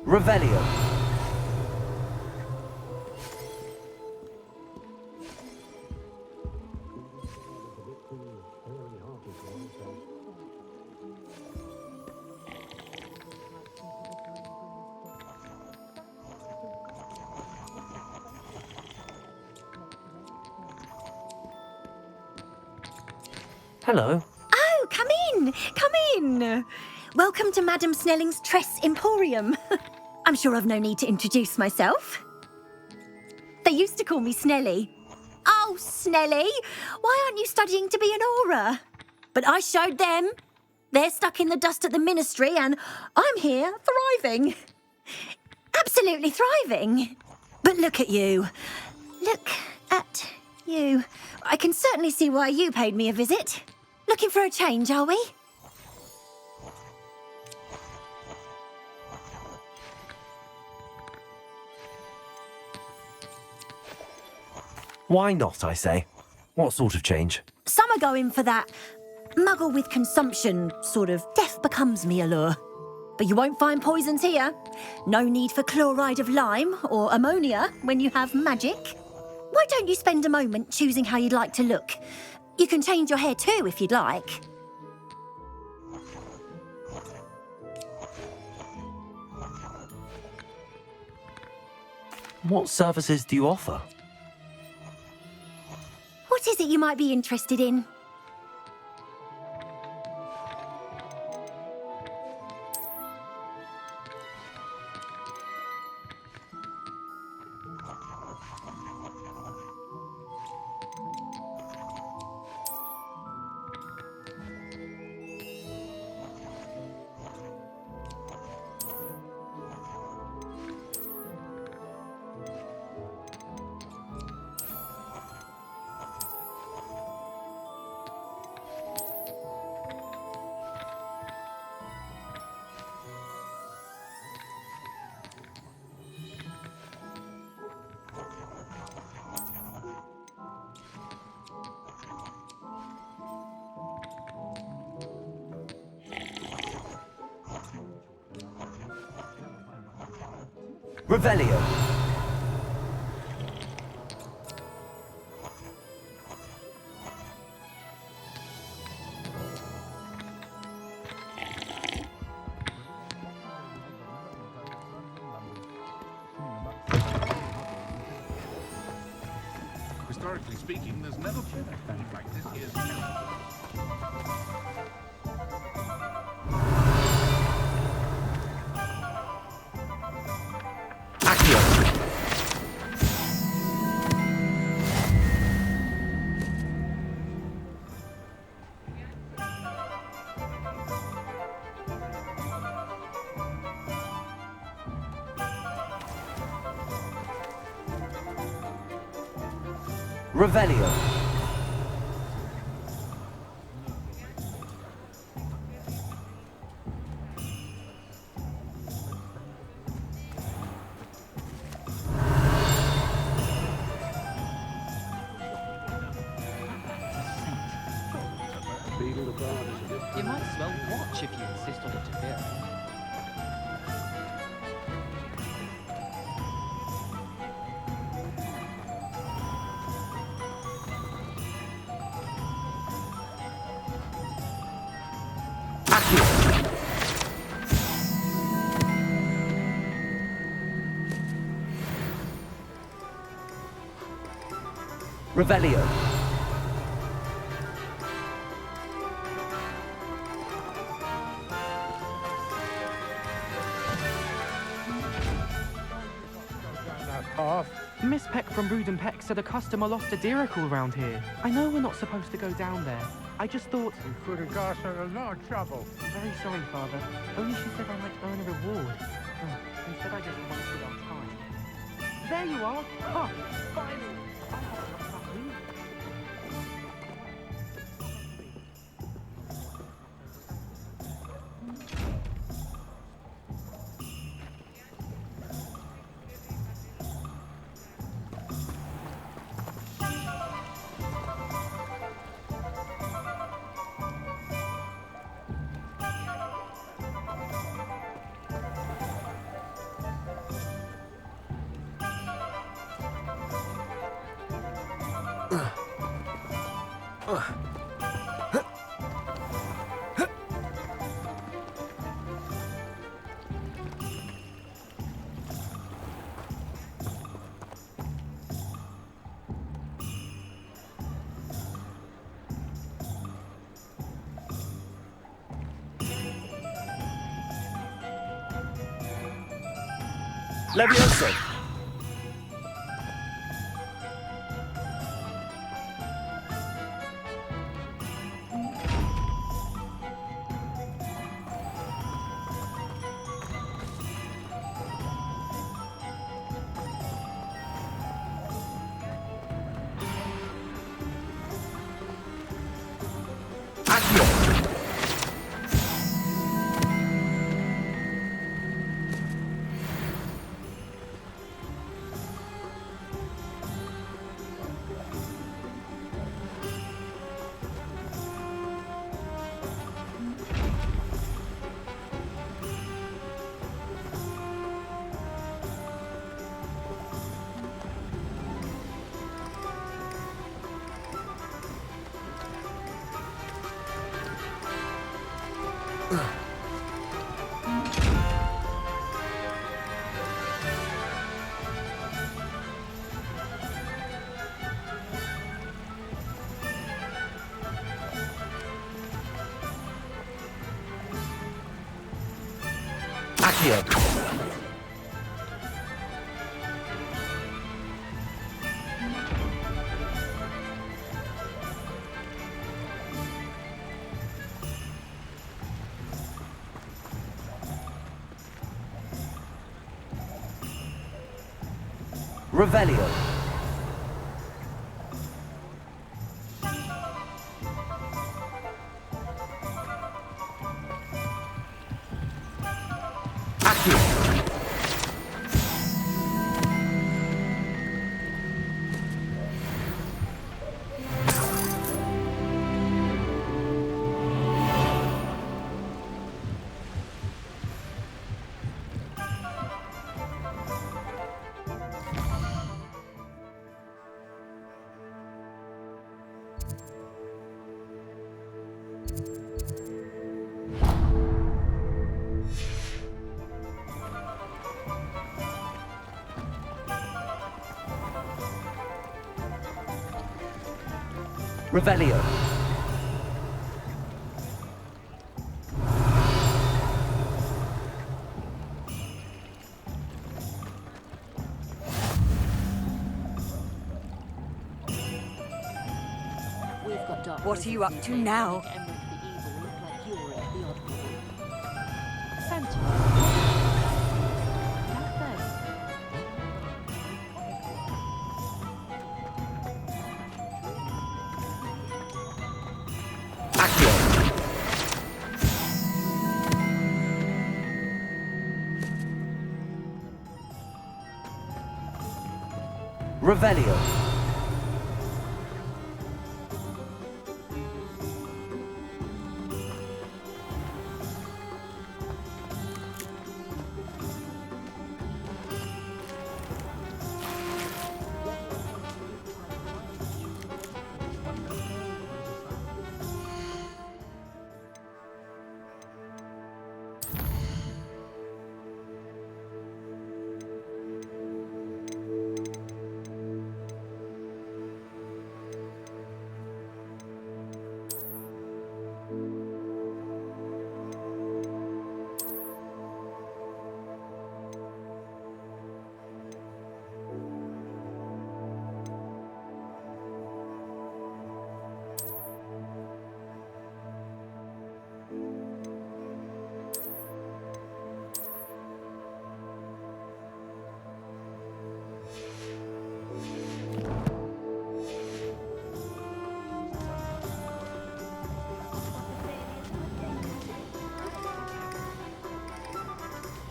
Revelio. Hello. Oh, come in! Come in! Welcome to Madame Snelling's Tress Emporium. I'm sure I've no need to introduce myself. They used to call me Snelly. Oh, Snelly, why aren't you studying to be an aura? But I showed them. They're stuck in the dust at the ministry and I'm here thriving. Absolutely thriving. But look at you. Look at you. I can certainly see why you paid me a visit. Looking for a change, are we? Why not, I say? What sort of change? Some are going for that muggle with consumption, sort of death becomes me allure. But you won't find poisons here. No need for chloride of lime or ammonia when you have magic. Why don't you spend a moment choosing how you'd like to look? You can change your hair too if you'd like. What services do you offer? What is it you might be interested in? Revelio. Historically speaking, there's never been a thing like this here. Revelio. Revelio. Miss Peck from Brood and Peck said a customer lost a diricle around here. I know we're not supposed to go down there. I just thought... You could have got her a lot of trouble. I'm very sorry, Father. Only she said I might earn a reward. Oh, instead I just wasted our time. There you are! Ha! Finally! Levioso! Revelio. Revelio. What are you up to now? Revelio.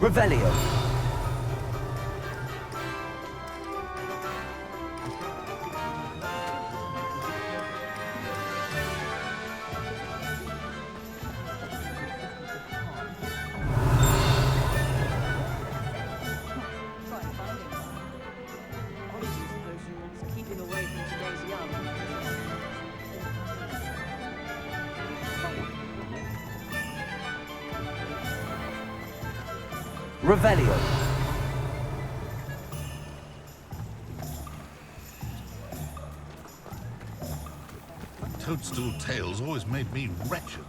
Revelio. Keeping away from today's young. Revelio. Toadstool tales always made me wretched.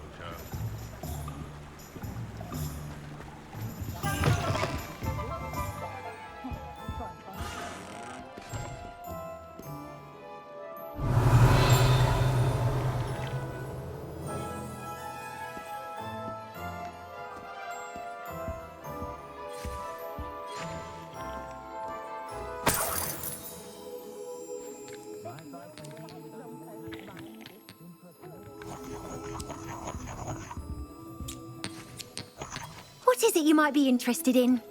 What is it you might be interested in?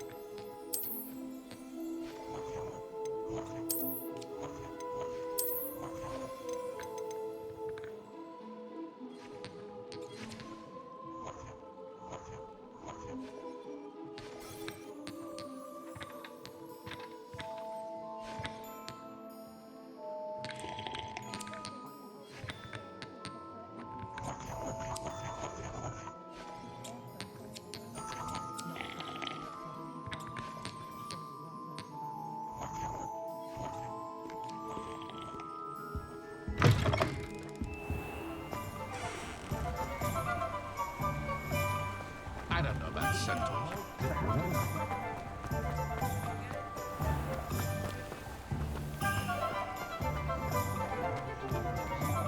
I don't know about centaurs.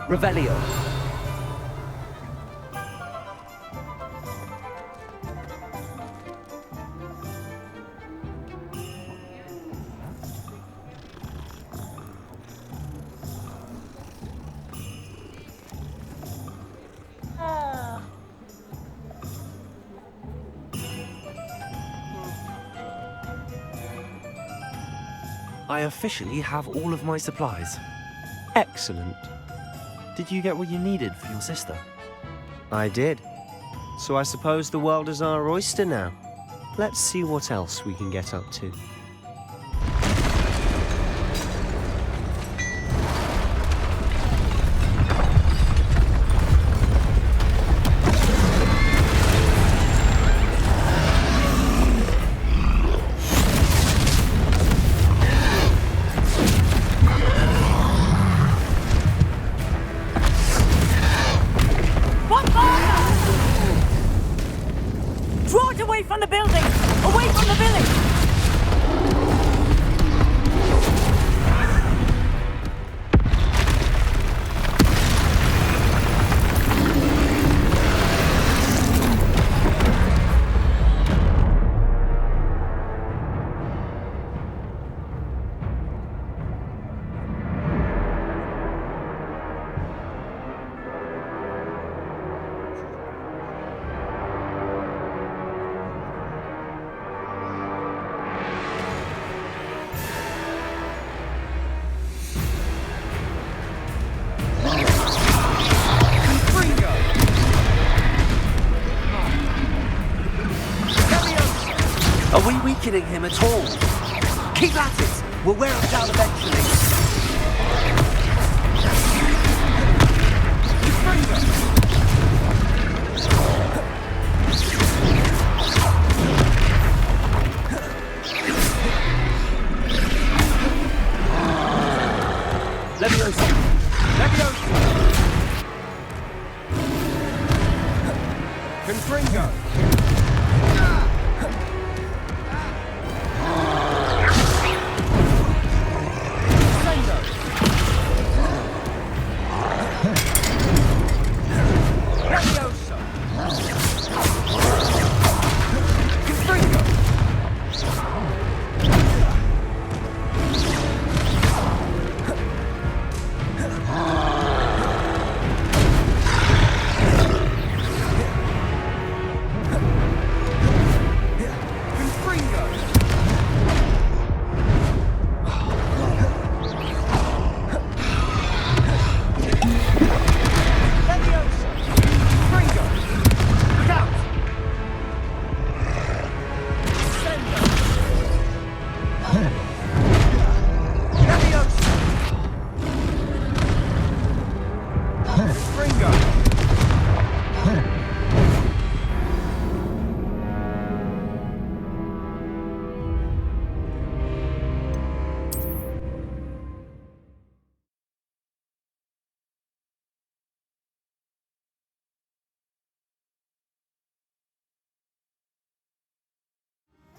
Revelio. I officially have all of my supplies. Excellent. Did you get what you needed for your sister? I did. So I suppose the world is our oyster now. Let's see what else we can get up to. Draw it away from the building! Away from the village! Are we weakening him at all? Keep at it! We'll wear him down eventually. Leviosa! Leviosa! Confringo!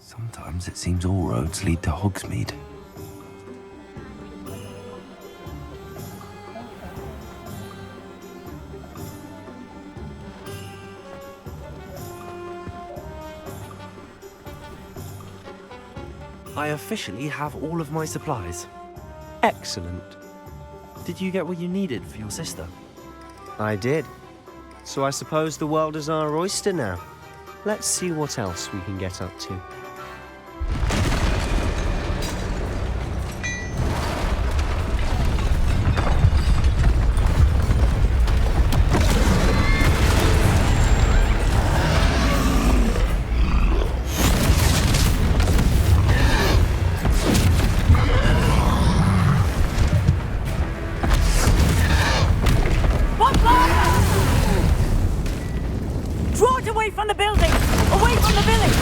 Sometimes it seems all roads lead to Hogsmeade. I officially have all of my supplies. Excellent. Did you get what you needed for your sister? I did. So I suppose the world is our oyster now. Let's see what else we can get up to. Draw it away from the building! Away from the village!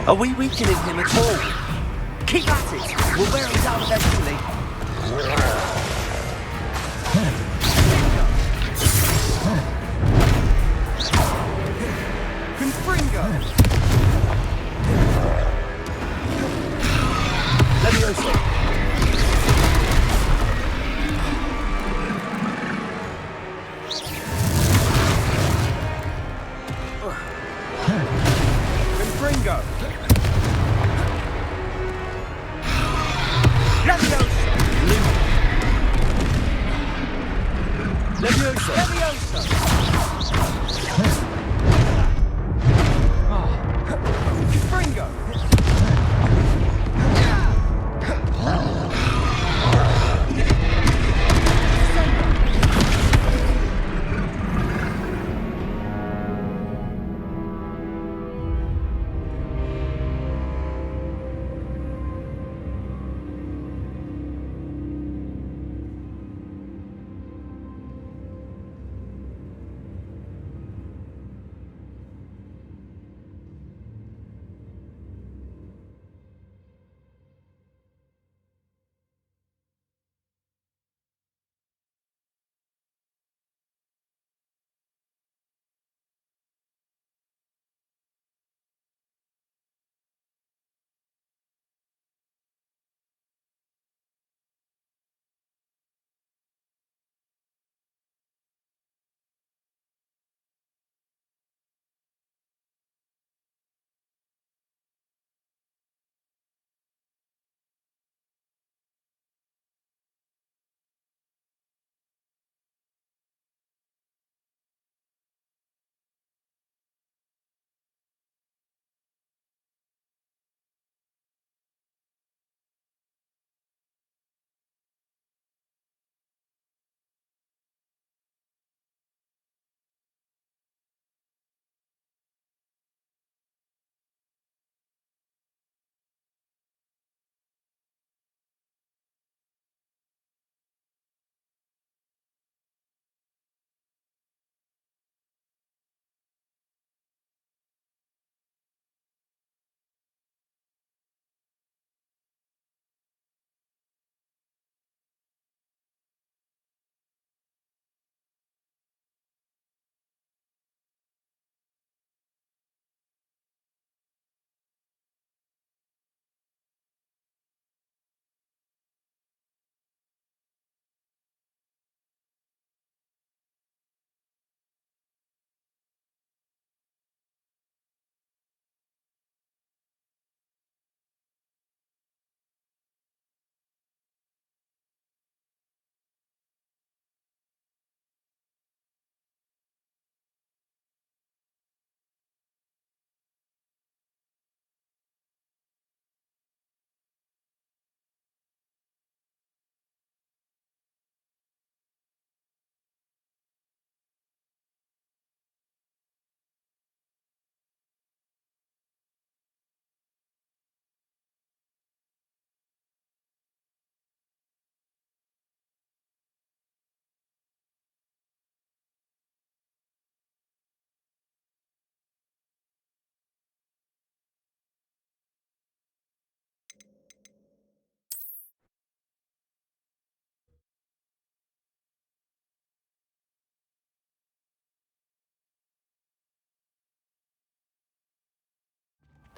Are we weakening him at all? Keep at it! We'll wear him down eventually. Confringo! Levioso! Confringo! Leviosa! Leviosa! Confringo!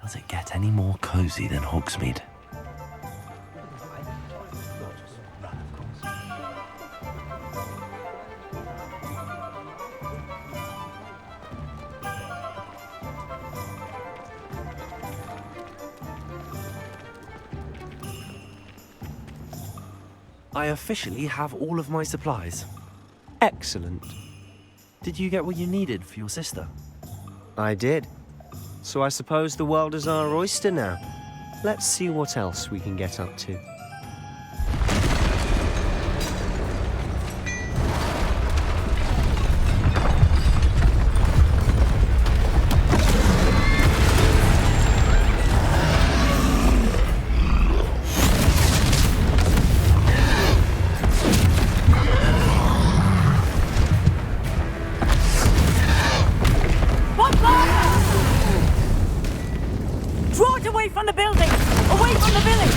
Does it get any more cozy than Hogsmeade? I officially have all of my supplies. Excellent. Did you get what you needed for your sister? I did. So I suppose the world is our oyster now. Let's see what else we can get up to. Draw it away from the building! Away from the village!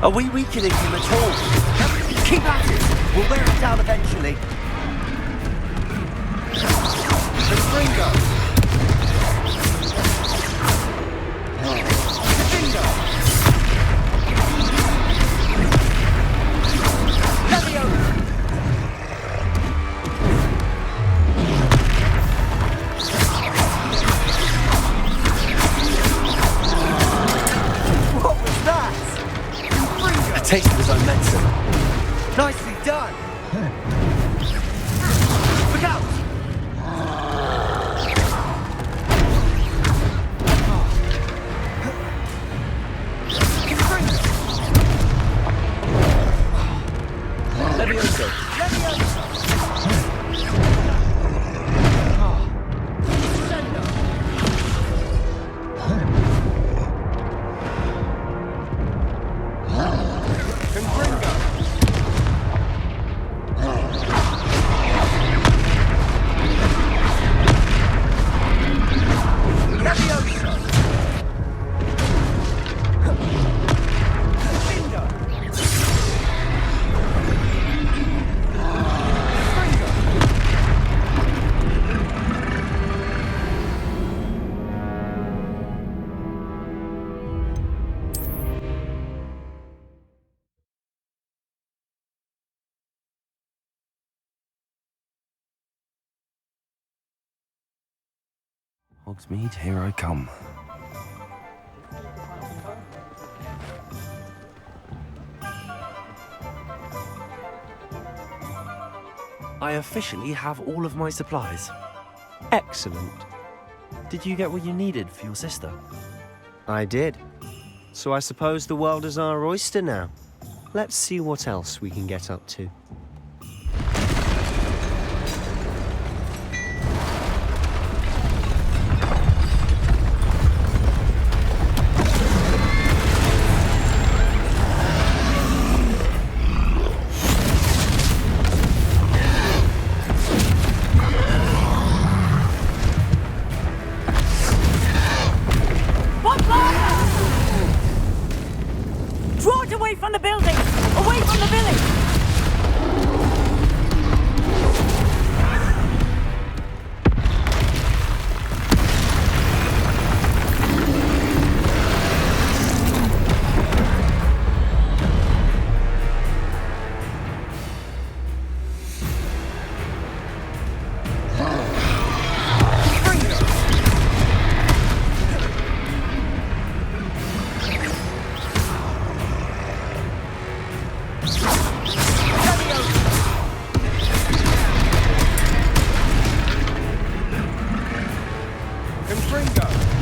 Are we weakening him at all? Keep at it! We'll wear him down eventually. Confringo! Confringo! Leviosa! What was that? A taste of his own medicine. Nicely done! Look out! Leviosa! Leviosa! Hogsmeade, here I come. I officially have all of my supplies. Excellent. Did you get what you needed for your sister? I did. So I suppose the world is our oyster now. Let's see what else we can get up to. Draw it away from the building! Away from the village!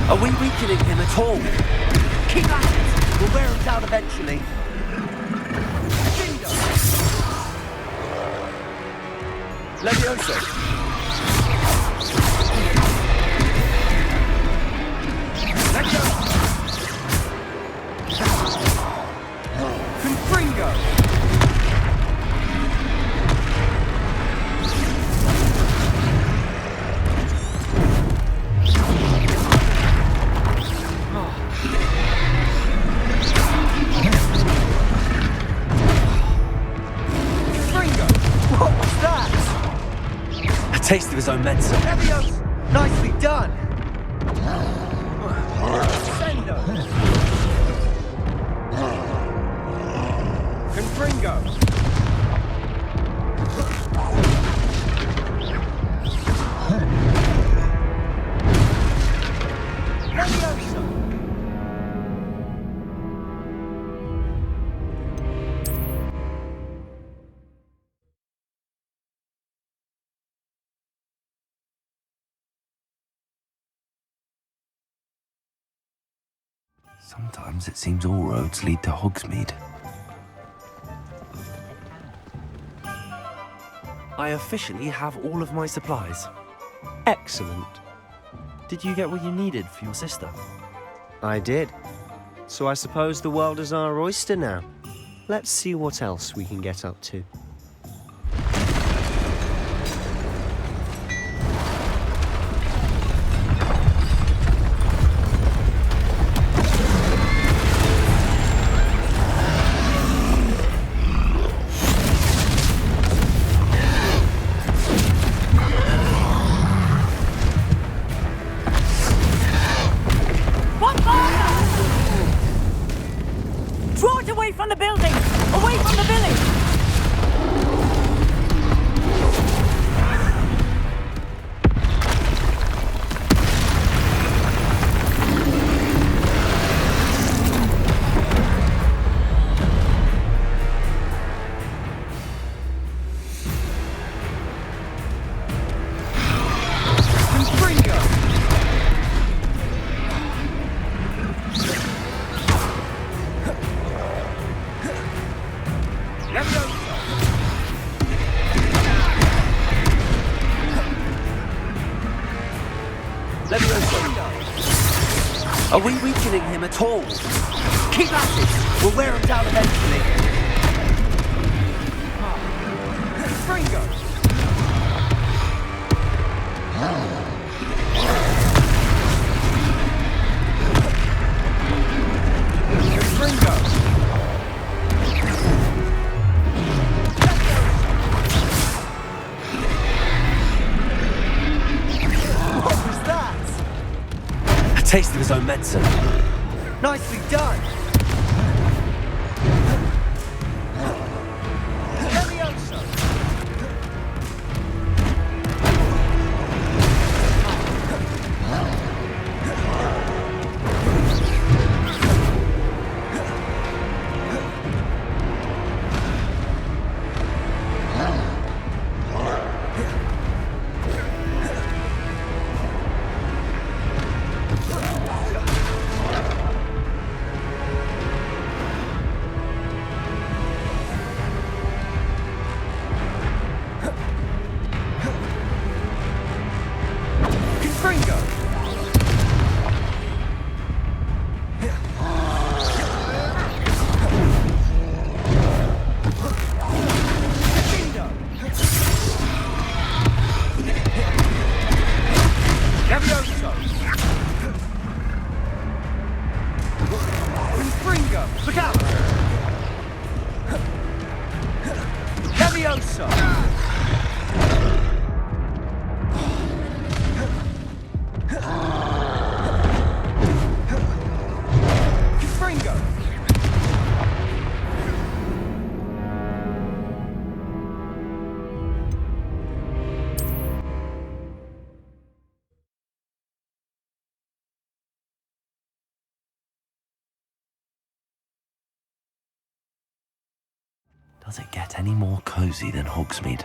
Are we weakening him at all? Keep at it! We'll wear him down eventually. Leviosa! Leviosa! taste of his own medicine. Leviosa! Nicely done! Sendo! Confringo! Leviosa! Sometimes it seems all roads lead to Hogsmeade. I officially have all of my supplies. Excellent. Did you get what you needed for your sister? I did. So I suppose the world is our oyster now. Let's see what else we can get up to. Draw it away from the building! Away from the village! Are we weakening him at all? Keep at it! We'll wear him down eventually. Fringo! What was that? A taste of his own medicine. Nicely done! Leviosa! Look out! Leviosa! Confringo! Does it get any more cozy than Hogsmeade?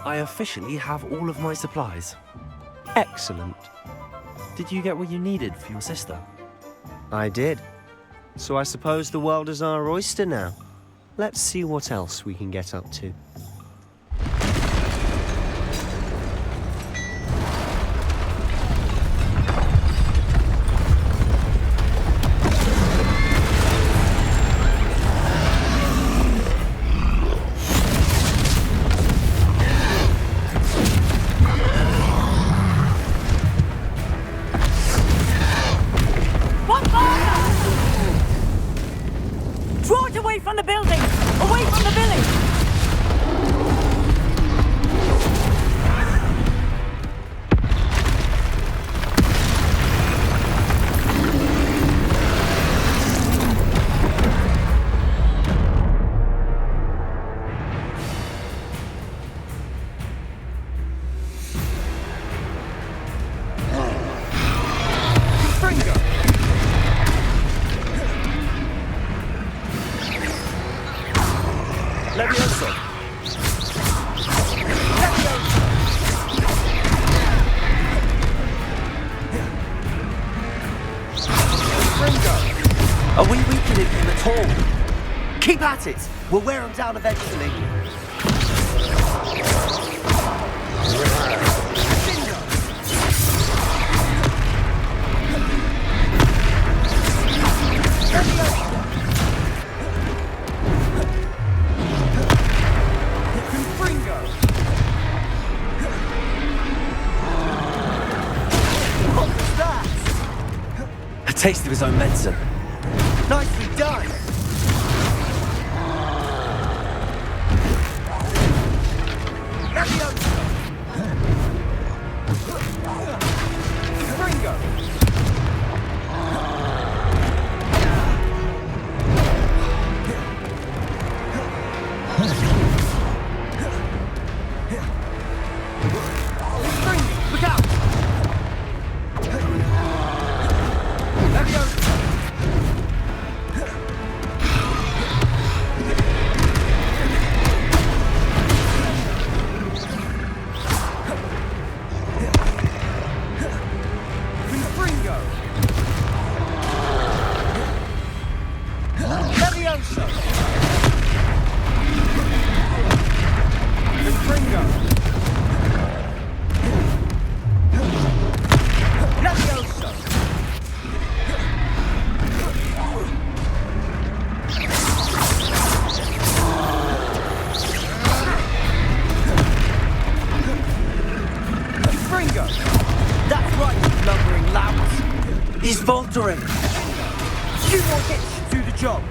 I officially have all of my supplies. Excellent. Did you get what you needed for your sister? I did. So I suppose the world is our oyster now. Let's see what else we can get up to. Draw it away all. Keep at it. We'll wear them down eventually. A taste of his own medicine. Nicely done! That's right, you lumbering lout. He's faltering. Few more hits to do the job.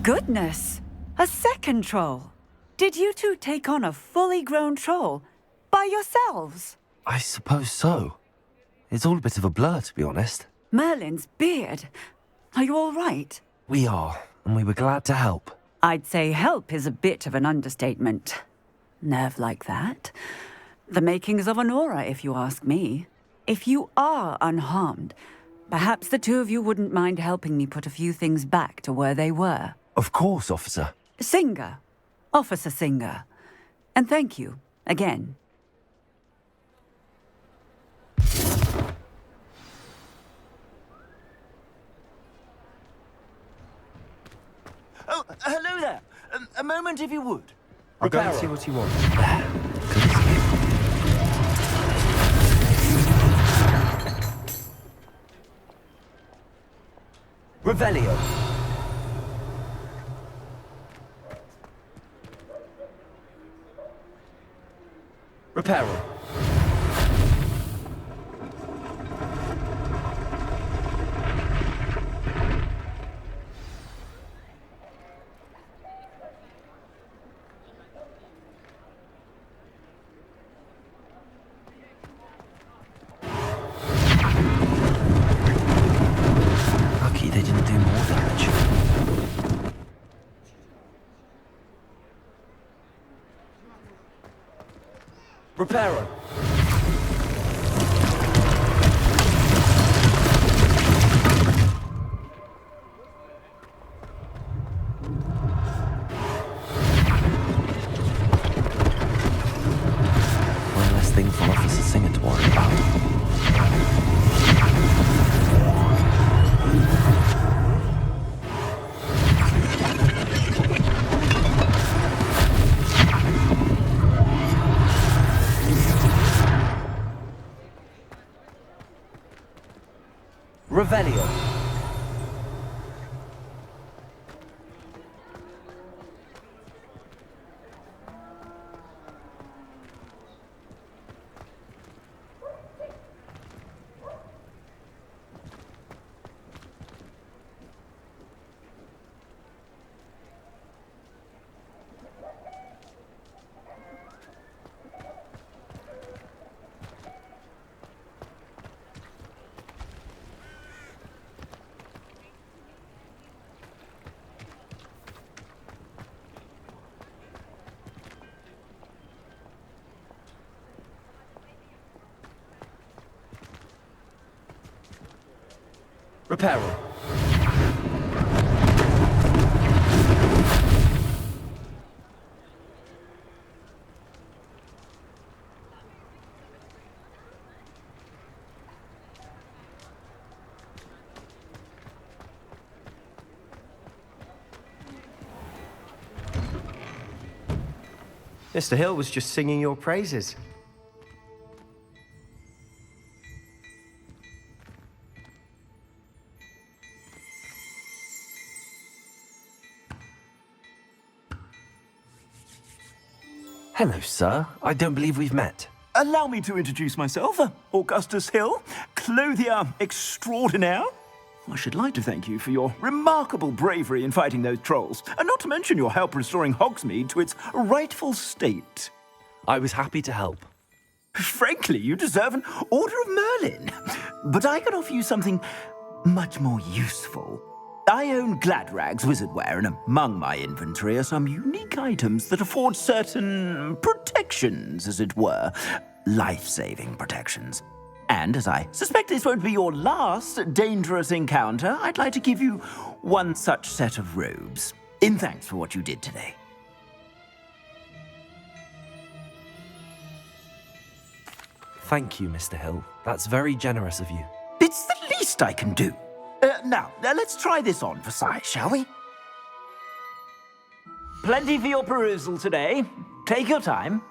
Goodness! A second troll! Did you two take on a fully grown troll by yourselves? I suppose so. It's all a bit of a blur, to be honest. Merlin's beard. Are you all right? We are, and we were glad to help. I'd say help is a bit of an understatement. Nerve like that. The makings of an aura, if you ask me. If you are unharmed, perhaps the two of you wouldn't mind helping me put a few things back to where they were. Of course, officer. Singer. Officer Singer. And thank you, again. Oh, hello there. A moment, if you would. I'll go and see what you want. Revelio. Reparo. Lucky they didn't do more damage. Reparo. One less thing for Officer Singer to worry about. Revelio. Reparo. Mr. Hill was just singing your praises. Hello, sir. I don't believe we've met. Allow me to introduce myself, Augustus Hill, clothier extraordinaire. I should like to thank you for your remarkable bravery in fighting those trolls, and not to mention your help restoring Hogsmeade to its rightful state. I was happy to help. Frankly, you deserve an Order of Merlin. But I can offer you something much more useful. I own Gladrag's wizardware, and among my inventory are some unique items that afford certain protections, as it were. Life-saving protections. And as I suspect this won't be your last dangerous encounter, I'd like to give you one such set of robes, in thanks for what you did today. Thank you, Mr. Hill. That's very generous of you. It's the least I can do. Now, let's try this on for size, shall we? Plenty for your perusal today. Take your time.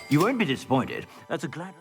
You won't be disappointed. That's a glad...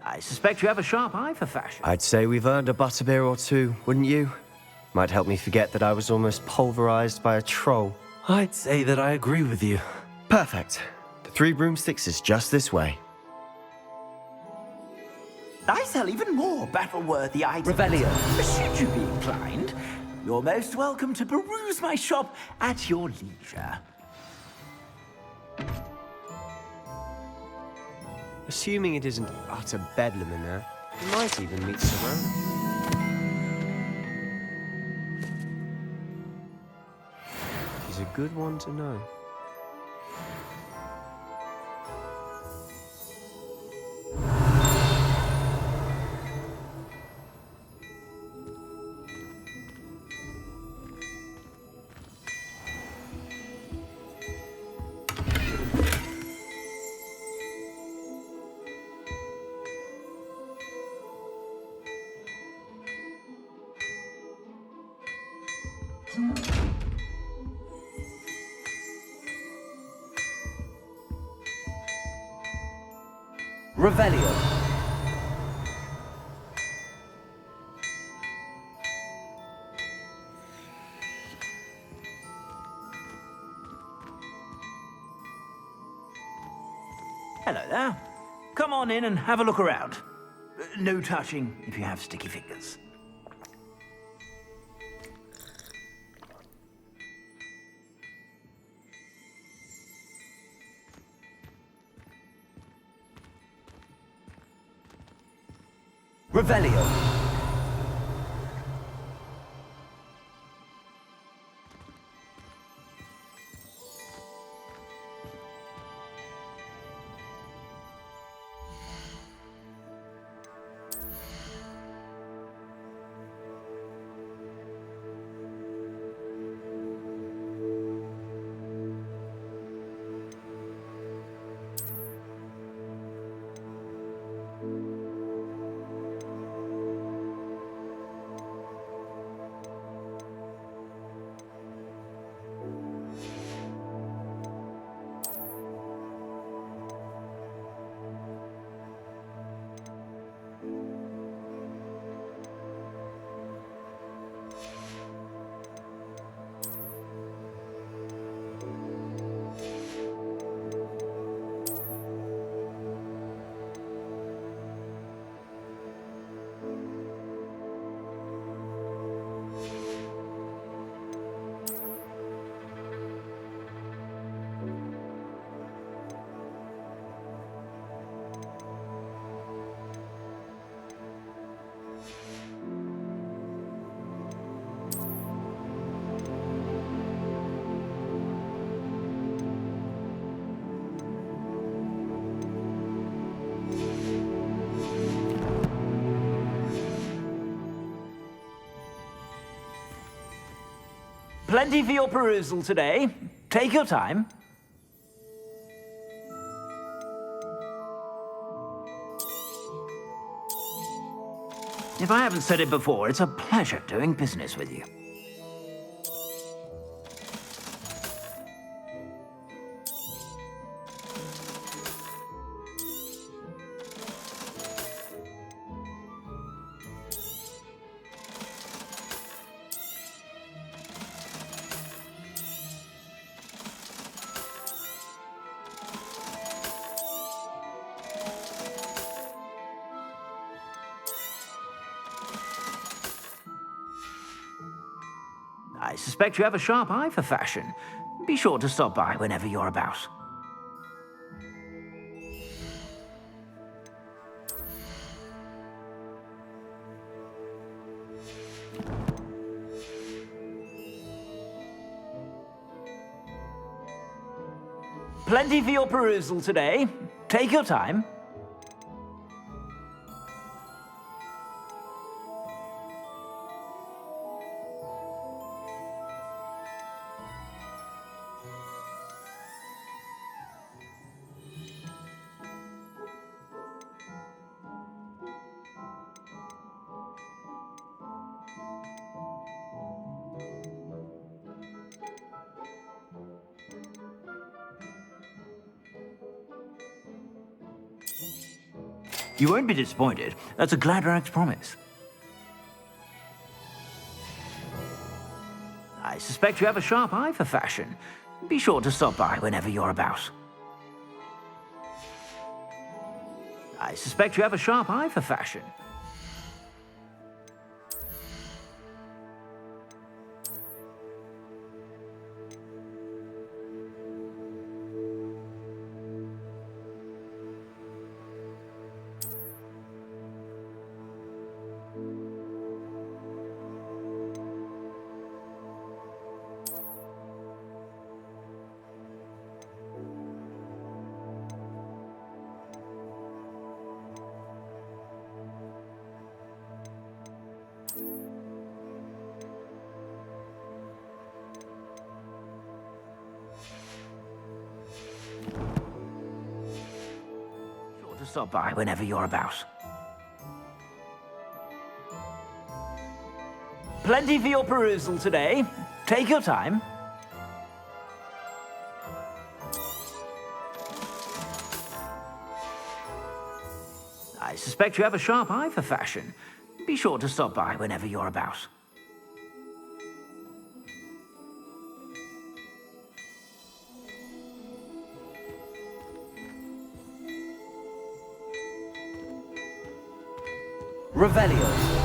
I suspect you have a sharp eye for fashion. I'd say we've earned a butterbeer or two, wouldn't you? Might help me forget that I was almost pulverized by a troll. I'd say that I agree with you. Perfect. The 3 broomsticks is just this way. I sell even more battle-worthy items. Revelio. Should you be inclined, you're most welcome to peruse my shop at your leisure. Assuming it isn't utter bedlam in there, you might even meet Serrano. She's a good one to know. Revelio. Hello there. Come on in and have a look around. No touching if you have sticky fingers. Revelio. Plenty for your perusal today. Take your time. If I haven't said it before, it's a pleasure doing business with you. I suspect you have a sharp eye for fashion. Be sure to stop by whenever you're about. Plenty for your perusal today. Take your time. You won't be disappointed. That's a Gladrag's promise. I suspect you have a sharp eye for fashion. Be sure to stop by whenever you're about. I suspect you have a sharp eye for fashion. To stop by whenever you're about. Plenty for your perusal today. Take your time. I suspect you have a sharp eye for fashion. Be sure to stop by whenever you're about. Revelio.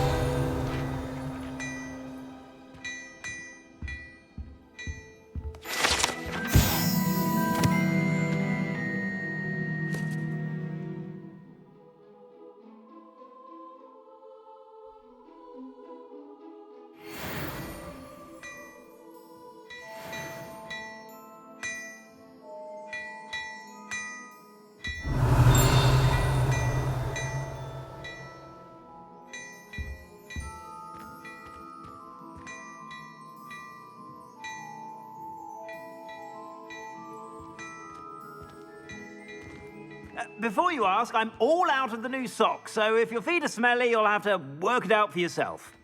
Before you ask, I'm all out of the new socks, so if your feet are smelly, you'll have to work it out for yourself.